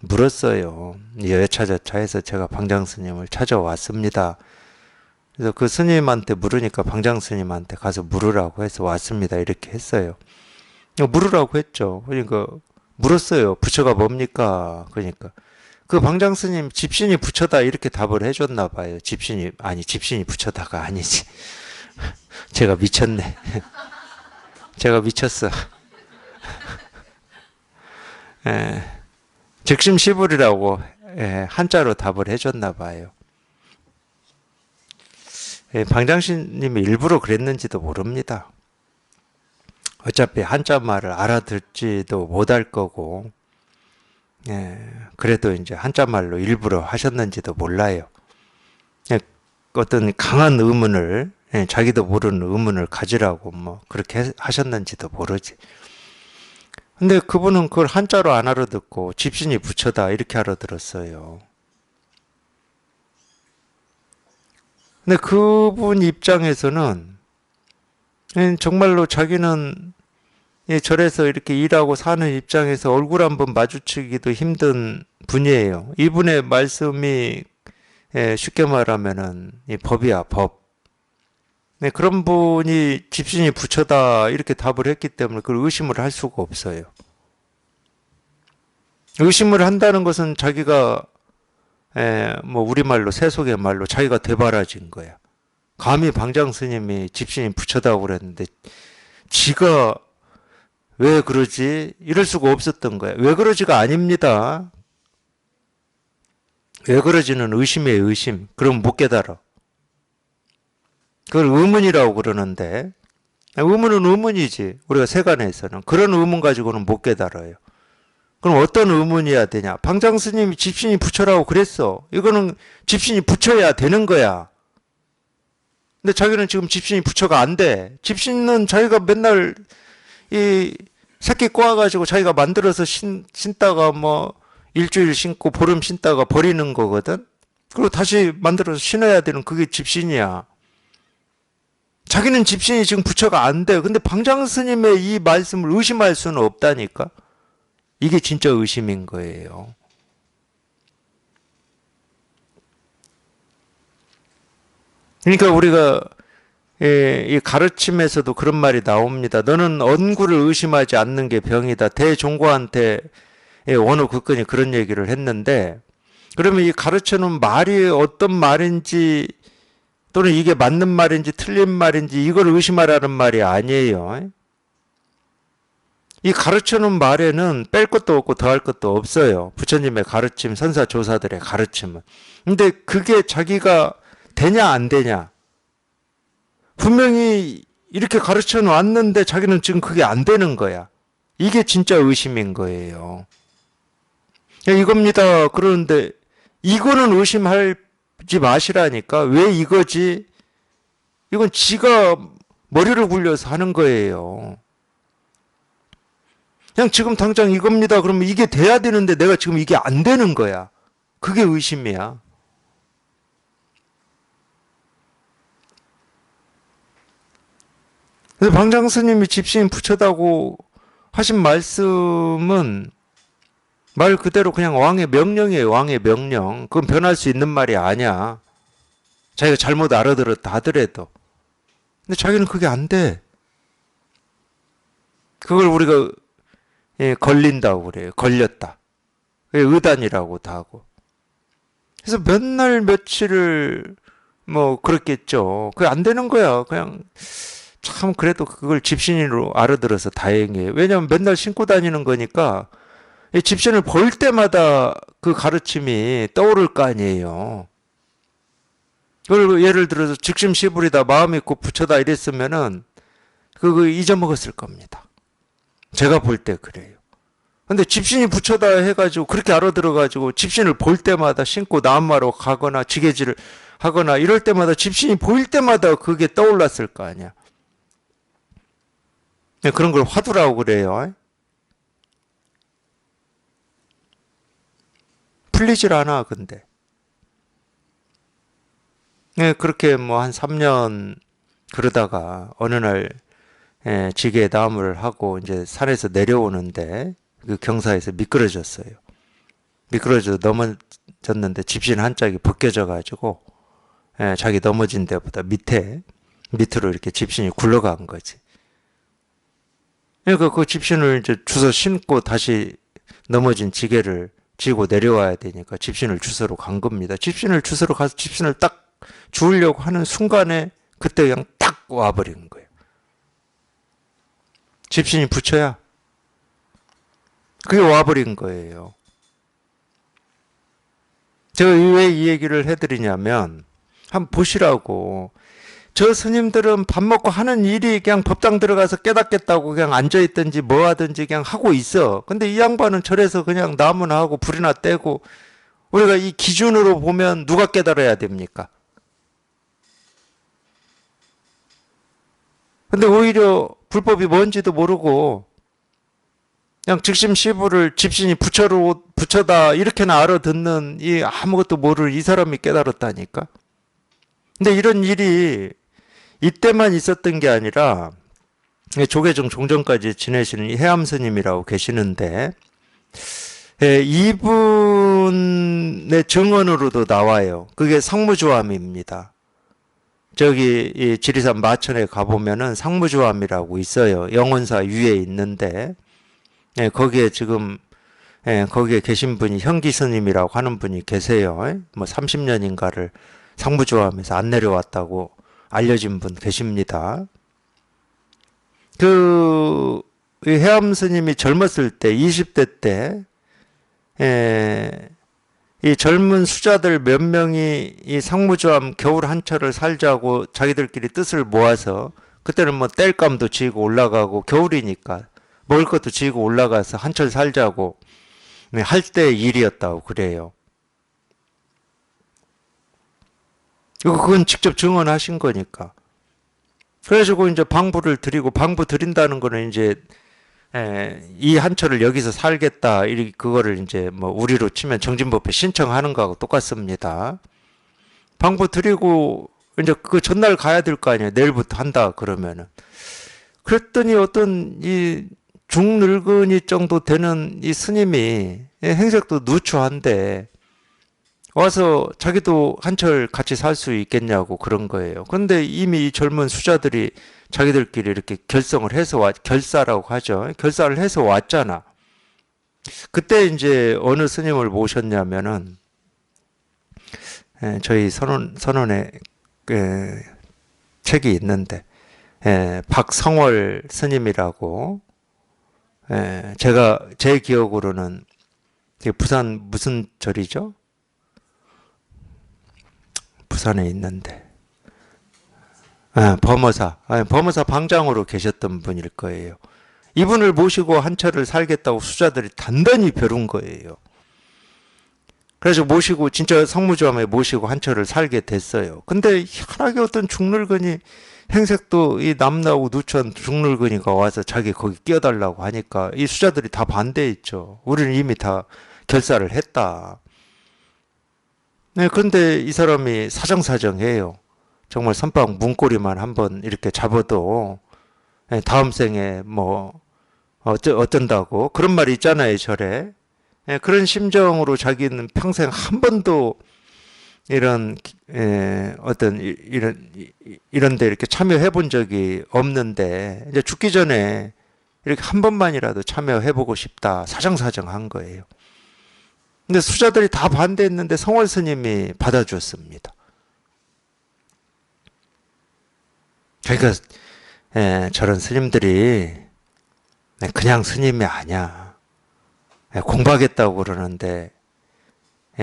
[SPEAKER 1] 물었어요. 여차저차해서 제가 방장 스님을 찾아왔습니다. 그래서 그 스님한테 물으니까 방장 스님한테 가서 물으라고 해서 왔습니다. 이렇게 했어요. 물으라고 했죠. 그러니까 물었어요. 부처가 뭡니까? 그러니까 그 방장 스님 집신이 부처다 이렇게 답을 해줬나 봐요. 집신이 부처다가 아니지. 제가 미쳤네. 제가 미쳤어. 예, 즉심시불이라고 한자로 답을 해줬나 봐요. 방장신님이 일부러 그랬는지도 모릅니다. 어차피 한자말을 알아듣지도 못할 거고, 그래도 이제 한자말로 일부러 하셨는지도 몰라요. 어떤 강한 의문을, 자기도 모르는 의문을 가지라고 뭐 그렇게 하셨는지도 모르지. 근데 그분은 그걸 한자로 안 알아듣고 집신이 부처다 이렇게 알아들었어요. 근데 그분 입장에서는 정말로 자기는 절에서 이렇게 일하고 사는 입장에서 얼굴 한번 마주치기도 힘든 분이에요. 이분의 말씀이 쉽게 말하면은 이 법이야, 법. 네, 그런 분이 집신이 부처다 이렇게 답을 했기 때문에 그걸 의심을 할 수가 없어요. 의심을 한다는 것은 자기가 뭐 우리말로 세속의 말로 자기가 되바라진 거야. 감히 방장 스님이 집신이 부처다고 그랬는데 지가 왜 그러지? 이럴 수가 없었던 거야. 왜 그러지가 아닙니다. 왜 그러지는 의심이에요, 의심. 그럼 못 깨달아. 그걸 의문이라고 그러는데 의문은 의문이지. 우리가 세간에서는 그런 의문 가지고는 못 깨달아요. 그럼 어떤 의문이어야 되냐? 방장 스님이 집신이 부처라고 그랬어. 이거는 집신이 부처야 되는 거야. 근데 자기는 지금 집신이 부처가 안 돼. 집신은 자기가 맨날 이 새끼 꼬아가지고 자기가 만들어서 신다가 뭐 일주일 신고 보름 신다가 버리는 거거든. 그리고 다시 만들어서 신어야 되는 그게 집신이야. 자기는 집신이 지금 부처가 안 돼. 근데 방장 스님의 이 말씀을 의심할 수는 없다니까. 이게 진짜 의심인 거예요. 그러니까 우리가 이 가르침에서도 그런 말이 나옵니다. 너는 언구를 의심하지 않는 게 병이다. 대종고한테 원호 극근이 그런 얘기를 했는데 그러면 이 가르쳐놓은 말이 어떤 말인지 또는 이게 맞는 말인지 틀린 말인지 이걸 의심하라는 말이 아니에요. 이 가르쳐놓은 말에는 뺄 것도 없고 더할 것도 없어요. 부처님의 가르침, 선사조사들의 가르침은. 근데 그게 자기가 되냐 안 되냐. 분명히 이렇게 가르쳐 놨는데 자기는 지금 그게 안 되는 거야. 이게 진짜 의심인 거예요. 이겁니다. 그러는데 이거는 의심하지 마시라니까. 왜 이거지? 이건 지가 머리를 굴려서 하는 거예요. 그냥 지금 당장 이겁니다. 그러면 이게 돼야 되는데 내가 지금 이게 안 되는 거야. 그게 의심이야. 그래서 방장 스님이 집신 부처다고 하신 말씀은 말 그대로 그냥 왕의 명령이에요. 왕의 명령. 그건 변할 수 있는 말이 아니야. 자기가 잘못 알아들었다 하더라도. 근데 자기는 그게 안 돼. 그걸 우리가 걸린다고 그래요. 걸렸다. 그게 의단이라고도 하고. 그래서 몇 날 며칠을 뭐 그랬겠죠. 그게 안 되는 거야. 그냥 참 그래도 그걸 집신으로 알아들어서 다행이에요. 왜냐하면 맨날 신고 다니는 거니까 이 집신을 볼 때마다 그 가르침이 떠오를 거 아니에요. 그걸 예를 들어서 즉심시불이다 마음 있고 부처다 이랬으면은 그거 잊어먹었을 겁니다. 제가 볼 때 그래요. 근데 집신이 부처다 해가지고 그렇게 알아들어가지고 집신을 볼 때마다 신고 나무하러 가거나 지게질을 하거나 이럴 때마다 집신이 보일 때마다 그게 떠올랐을 거 아니야. 그런 걸 화두라고 그래요. 풀리질 않아 근데. 그렇게 뭐 한 3년 그러다가 어느 날 지게에 나무를 하고 이제 산에서 내려오는데 그 경사에서 미끄러졌어요. 미끄러져 넘어졌는데 집신 한 짝이 벗겨져 가지고 자기 넘어진 데보다 밑으로 이렇게 집신이 굴러간 거지. 그러니까 그 집신을 이제 주워 신고 다시 넘어진 지게를 지고 내려와야 되니까 집신을 주스러 간 겁니다. 집신을 주스러 가서 집신을 딱 주우려고 하는 순간에 그때 그냥 딱 와버린 거예요. 집신이 부처야. 그게 와버린 거예요. 제가 왜 이 얘기를 해드리냐면 한번 보시라고. 저 스님들은 밥 먹고 하는 일이 그냥 법당 들어가서 깨닫겠다고 그냥 앉아있든지 뭐 하든지 그냥 하고 있어. 근데 이 양반은 절에서 그냥 나무나 하고 불이나 떼고 우리가 이 기준으로 보면 누가 깨달아야 됩니까? 근데 오히려 불법이 뭔지도 모르고 그냥 즉심시부를 집신이 부처다 이렇게나 알아듣는 이 아무것도 모를 이 사람이 깨달았다니까. 근데 이런 일이 이때만 있었던 게 아니라 조계종 종전까지 지내시는 해암 스님이라고 계시는데 이분의 증언으로도 나와요. 그게 상무주암입니다. 저기 이 지리산 마천에 가보면은 상무주암이라고 있어요. 영원사 위에 있는데 거기에 지금 거기에 계신 분이 현기 스님이라고 하는 분이 계세요. 뭐 30년인가를 상무주암에서 안 내려왔다고 알려진 분 계십니다. 그 해암 스님이 젊었을 때 20대 때 이 젊은 수자들 몇 명이 이 상무주암 겨울 한철을 살자고 자기들끼리 뜻을 모아서 그때는 뭐 땔감도 지고 올라가고 겨울이니까 먹을 것도 지고 올라가서 한철 살자고 할 때 일이었다고 그래요. 그건 직접 증언하신 거니까. 그래가지고 이제 방부를 드리고 방부 드린다는 거는 이제 이 한철을 여기서 살겠다 그거를 이제 뭐 우리로 치면 정진법에 신청하는 거하고 똑같습니다. 방부 드리고 이제 그 전날 가야 될 거 아니에요. 내일부터 한다 그러면은. 그랬더니 어떤 이 중늙은이 정도 되는 이 스님이 행색도 누추한데 와서 자기도 한철 같이 살 수 있겠냐고 그런 거예요. 그런데 이미 이 젊은 수자들이 자기들끼리 이렇게 결성을 해서 결사라고 하죠. 결사를 해서 왔잖아. 그때 이제 어느 스님을 모셨냐면은 저희 선원에 책이 있는데 박성월 스님이라고 제가 제 기억으로는 부산 무슨 절이죠? 부산에 있는데 범어사 방장으로 계셨던 분일 거예요. 이분을 모시고 한철을 살겠다고 수자들이 단단히 벼른 거예요. 그래서 모시고 진짜 성무주암에 모시고 한철을 살게 됐어요. 근데 희한하게 어떤 중늙은이 행색도 이 남나고 누추한 중늙은이가 와서 자기 거기 끼어달라고 하니까 이 수자들이 다 반대했죠. 우리는 이미 다 결사를 했다. 네, 그런데 이 사람이 사정사정해요. 정말 선빵 문고리만 한번 이렇게 잡아도 다음 생에 뭐 어쩐다고. 그런 말이 있잖아요, 절에. 예, 그런 심정으로 자기는 평생 한 번도 이런, 이런 데 이렇게 참여해 본 적이 없는데, 이제 죽기 전에 이렇게 한 번만이라도 참여해 보고 싶다. 사정사정 한 거예요. 근데 수자들이 다 반대했는데 성월 스님이 받아줬습니다. 그러니까, 저런 스님들이 그냥 스님이 아니야. 공부하겠다고 그러는데,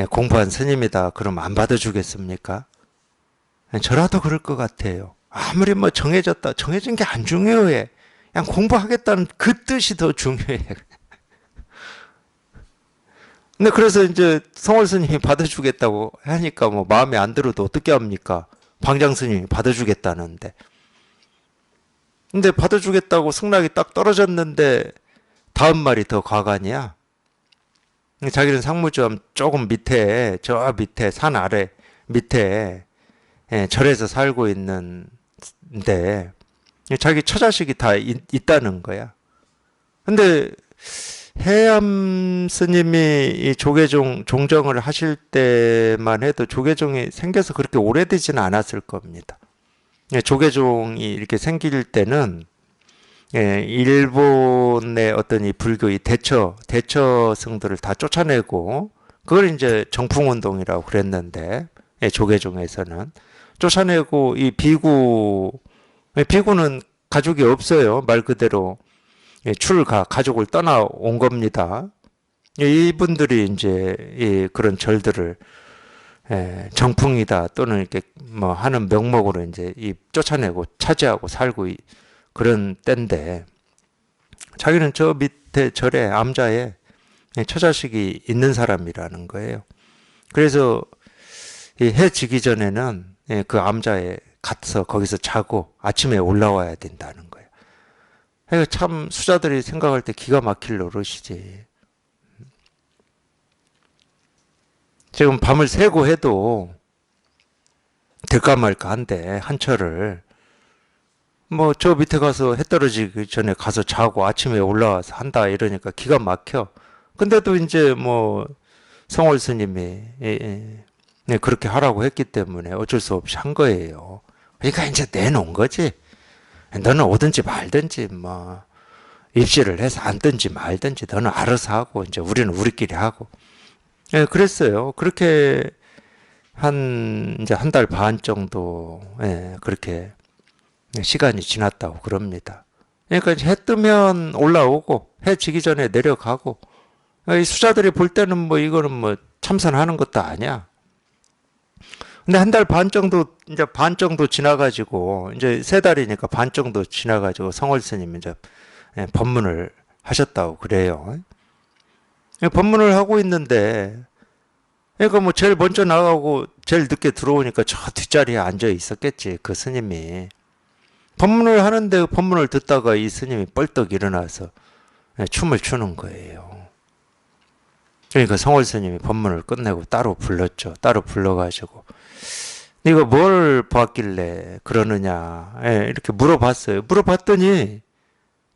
[SPEAKER 1] 공부한 스님이다. 그럼 안 받아주겠습니까? 저라도 그럴 것 같아요. 아무리 뭐 정해졌다. 정해진 게 안 중요해. 그냥 공부하겠다는 그 뜻이 더 중요해. 근데 그래서 이제 성월 스님이 받아주겠다고 하니까 뭐 마음에 안 들어도 어떻게 합니까? 방장 스님이 받아주겠다는데. 근데 받아주겠다고 승낙이 딱 떨어졌는데 다음 말이 더 과간이야. 자기는 상무점 조금 밑에, 저 밑에, 산 아래 밑에 절에서 살고 있는데 자기 처자식이 다 있다는 거야. 근데 해암 스님이 이 조계종 종정을 하실 때만 해도 조계종이 생겨서 그렇게 오래되지는 않았을 겁니다. 조계종이 이렇게 생길 때는 일본의 어떤 이 불교 이 대처승들을 다 쫓아내고 그걸 이제 정풍운동이라고 그랬는데 조계종에서는 쫓아내고 이 비구는 가족이 없어요. 말 그대로 가족을 떠나온 겁니다. 이분들이 이제 그런 절들을 정풍이다 또는 이렇게 뭐 하는 명목으로 이제 쫓아내고 차지하고 살고 그런 때인데 자기는 저 밑에 절에 암자에 처자식이 있는 사람이라는 거예요. 그래서 해 지기 전에는 그 암자에 가서 거기서 자고 아침에 올라와야 된다는 거예요. 그러니까 참 수자들이 생각할 때 기가 막힐 노릇이지. 지금 밤을 새고 해도 될까 말까 한데 한철을 뭐 저 밑에 가서 해 떨어지기 전에 가서 자고 아침에 올라와서 한다 이러니까 기가 막혀. 근데도 이제 뭐 성월 스님이 그렇게 하라고 했기 때문에 어쩔 수 없이 한 거예요. 그러니까 이제 내놓은 거지. 너는 오든지 말든지 뭐 입시를 해서 앉든지 말든지 너는 알아서 하고 이제 우리는 우리끼리 하고. 그랬어요. 그렇게 이제 한 달 반 정도 그렇게 시간이 지났다고 그럽니다. 그러니까 해 뜨면 올라오고 해 지기 전에 내려가고 이 수자들이 볼 때는 뭐 이거는 뭐 참선하는 것도 아니야. 근데 한 달 반 정도 이제 반 정도 지나가지고 이제 세 달이니까 반 정도 지나가지고 성월 스님이 이제 법문을 하셨다고 그래요. 법문을 하고 있는데 그러니까 뭐 제일 먼저 나가고 제일 늦게 들어오니까 저 뒷자리에 앉아 있었겠지 그 스님이. 법문을 하는데 법문을 듣다가 이 스님이 뻘떡 일어나서 춤을 추는 거예요. 그러니까 성월 스님이 법문을 끝내고 따로 불렀죠. 따로 불러가지고 네가 뭘 봤길래 그러느냐 이렇게 물어봤어요. 물어봤더니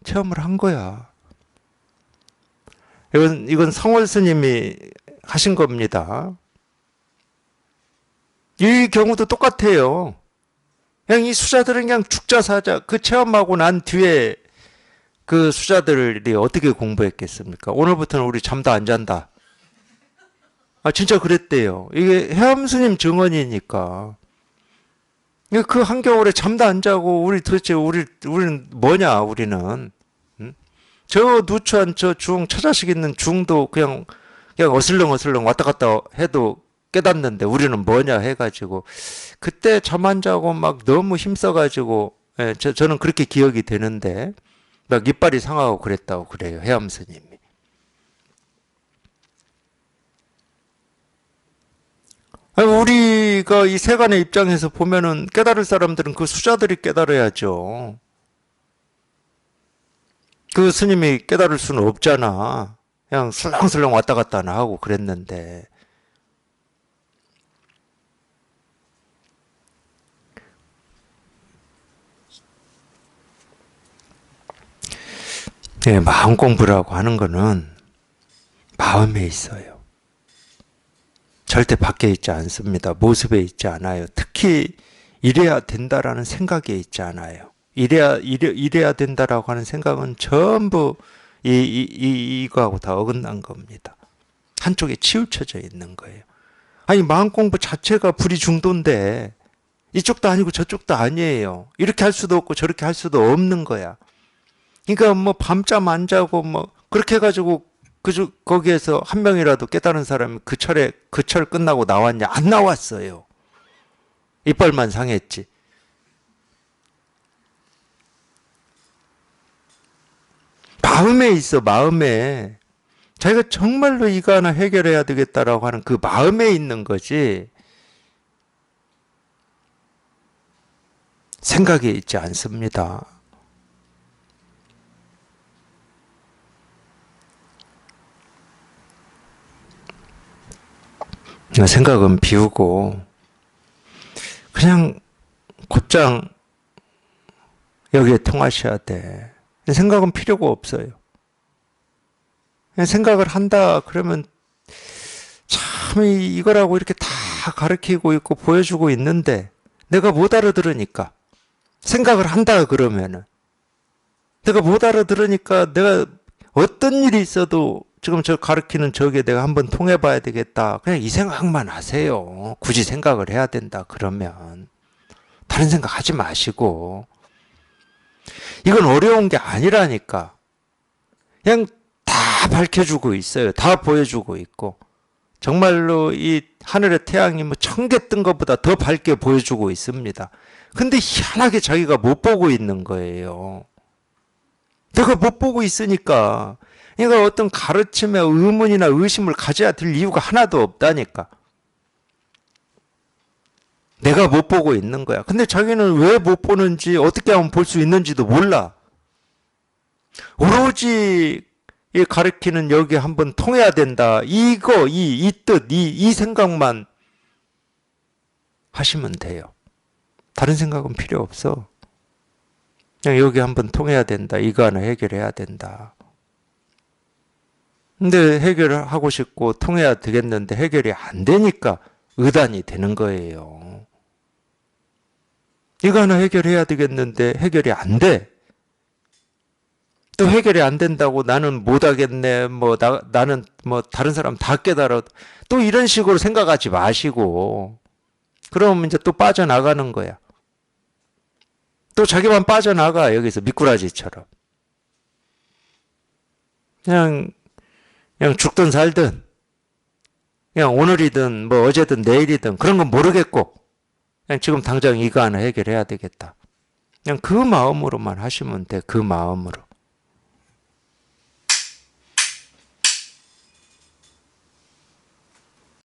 [SPEAKER 1] 체험을 한 거야. 이건 성월 스님이 하신 겁니다. 이 경우도 똑같아요. 그냥 이 수자들은 그냥 죽자사자 그 체험하고 난 뒤에 그 수자들이 어떻게 공부했겠습니까? 오늘부터는 우리 잠도 안 잔다. 아 진짜 그랬대요. 이게 해암스님 증언이니까. 그 한겨울에 잠도 안 자고 우리 도대체 우리는 뭐냐 우리는 응? 저 누추한 저 중 처자식 있는 중도 그냥 어슬렁어슬렁 왔다 갔다 해도 깨닫는데 우리는 뭐냐 해가지고 그때 잠 안 자고 막 너무 힘써가지고 저는 그렇게 기억이 되는데 막 이빨이 상하고 그랬다고 그래요 해암스님이. 우리가 이 세간의 입장에서 보면은 깨달을 사람들은 그 수자들이 깨달아야죠. 그 스님이 깨달을 수는 없잖아. 그냥 슬렁슬렁 왔다 갔다 하고 그랬는데. 예, 마음 공부라고 하는 거는 마음에 있어요. 절대 밖에 있지 않습니다. 모습에 있지 않아요. 특히 이래야 된다라는 생각에 있지 않아요. 이래야 된다라고 하는 생각은 전부 이거하고 다 어긋난 겁니다. 한쪽에 치우쳐져 있는 거예요. 아니, 마음 공부 자체가 불이 중도인데 이쪽도 아니고 저쪽도 아니에요. 이렇게 할 수도 없고 저렇게 할 수도 없는 거야. 그러니까 뭐 밤잠 안 자고 뭐 그렇게 해가지고 거기에서 한 명이라도 깨달은 사람이 그 철 끝나고 나왔냐? 안 나왔어요. 이빨만 상했지. 마음에 있어, 마음에. 자기가 정말로 이거 하나 해결해야 되겠다라고 하는 그 마음에 있는 거지. 생각에 있지 않습니다. 생각은 비우고 그냥 곧장 여기에 통하셔야 돼. 생각은 필요가 없어요. 그냥 생각을 한다 그러면 참 이거라고 이렇게 다 가르치고 있고 보여주고 있는데 내가 못 알아들으니까 생각을 한다 그러면은 내가 못 알아들으니까 내가 어떤 일이 있어도 지금 저 가르치는 저게 내가 한번 통해봐야 되겠다. 그냥 이 생각만 하세요. 굳이 생각을 해야 된다 그러면 다른 생각 하지 마시고 이건 어려운 게 아니라니까. 그냥 다 밝혀주고 있어요. 다 보여주고 있고 정말로 이 하늘의 태양이 뭐 1000개 뜬 것보다 더 밝게 보여주고 있습니다. 근데 희한하게 자기가 못 보고 있는 거예요. 내가 못 보고 있으니까. 그러니까 어떤 가르침에 의문이나 의심을 가져야 될 이유가 하나도 없다니까. 내가 못 보고 있는 거야. 근데 자기는 왜 못 보는지 어떻게 하면 볼 수 있는지도 몰라. 오로지 이 가르치는 여기 한번 통해야 된다. 이거, 이 뜻, 이 생각만 하시면 돼요. 다른 생각은 필요 없어. 그냥 여기 한번 통해야 된다. 이거 하나 해결해야 된다. 근데 해결하고 싶고 통해야 되겠는데 해결이 안 되니까 의단이 되는 거예요. 이거 하나 해결해야 되겠는데 해결이 안 돼. 또 해결이 안 된다고 나는 못하겠네. 나는 다른 사람 다 깨달아. 또 이런 식으로 생각하지 마시고 그러면 이제 또 빠져나가는 거야. 또 자기만 빠져나가 여기서 미꾸라지처럼. 그냥 죽든 살든 그냥 오늘이든 뭐 어제든 내일이든 그런 건 모르겠고 그냥 지금 당장 이거 하나 해결해야 되겠다. 그냥 그 마음으로만 하시면 돼. 그 마음으로.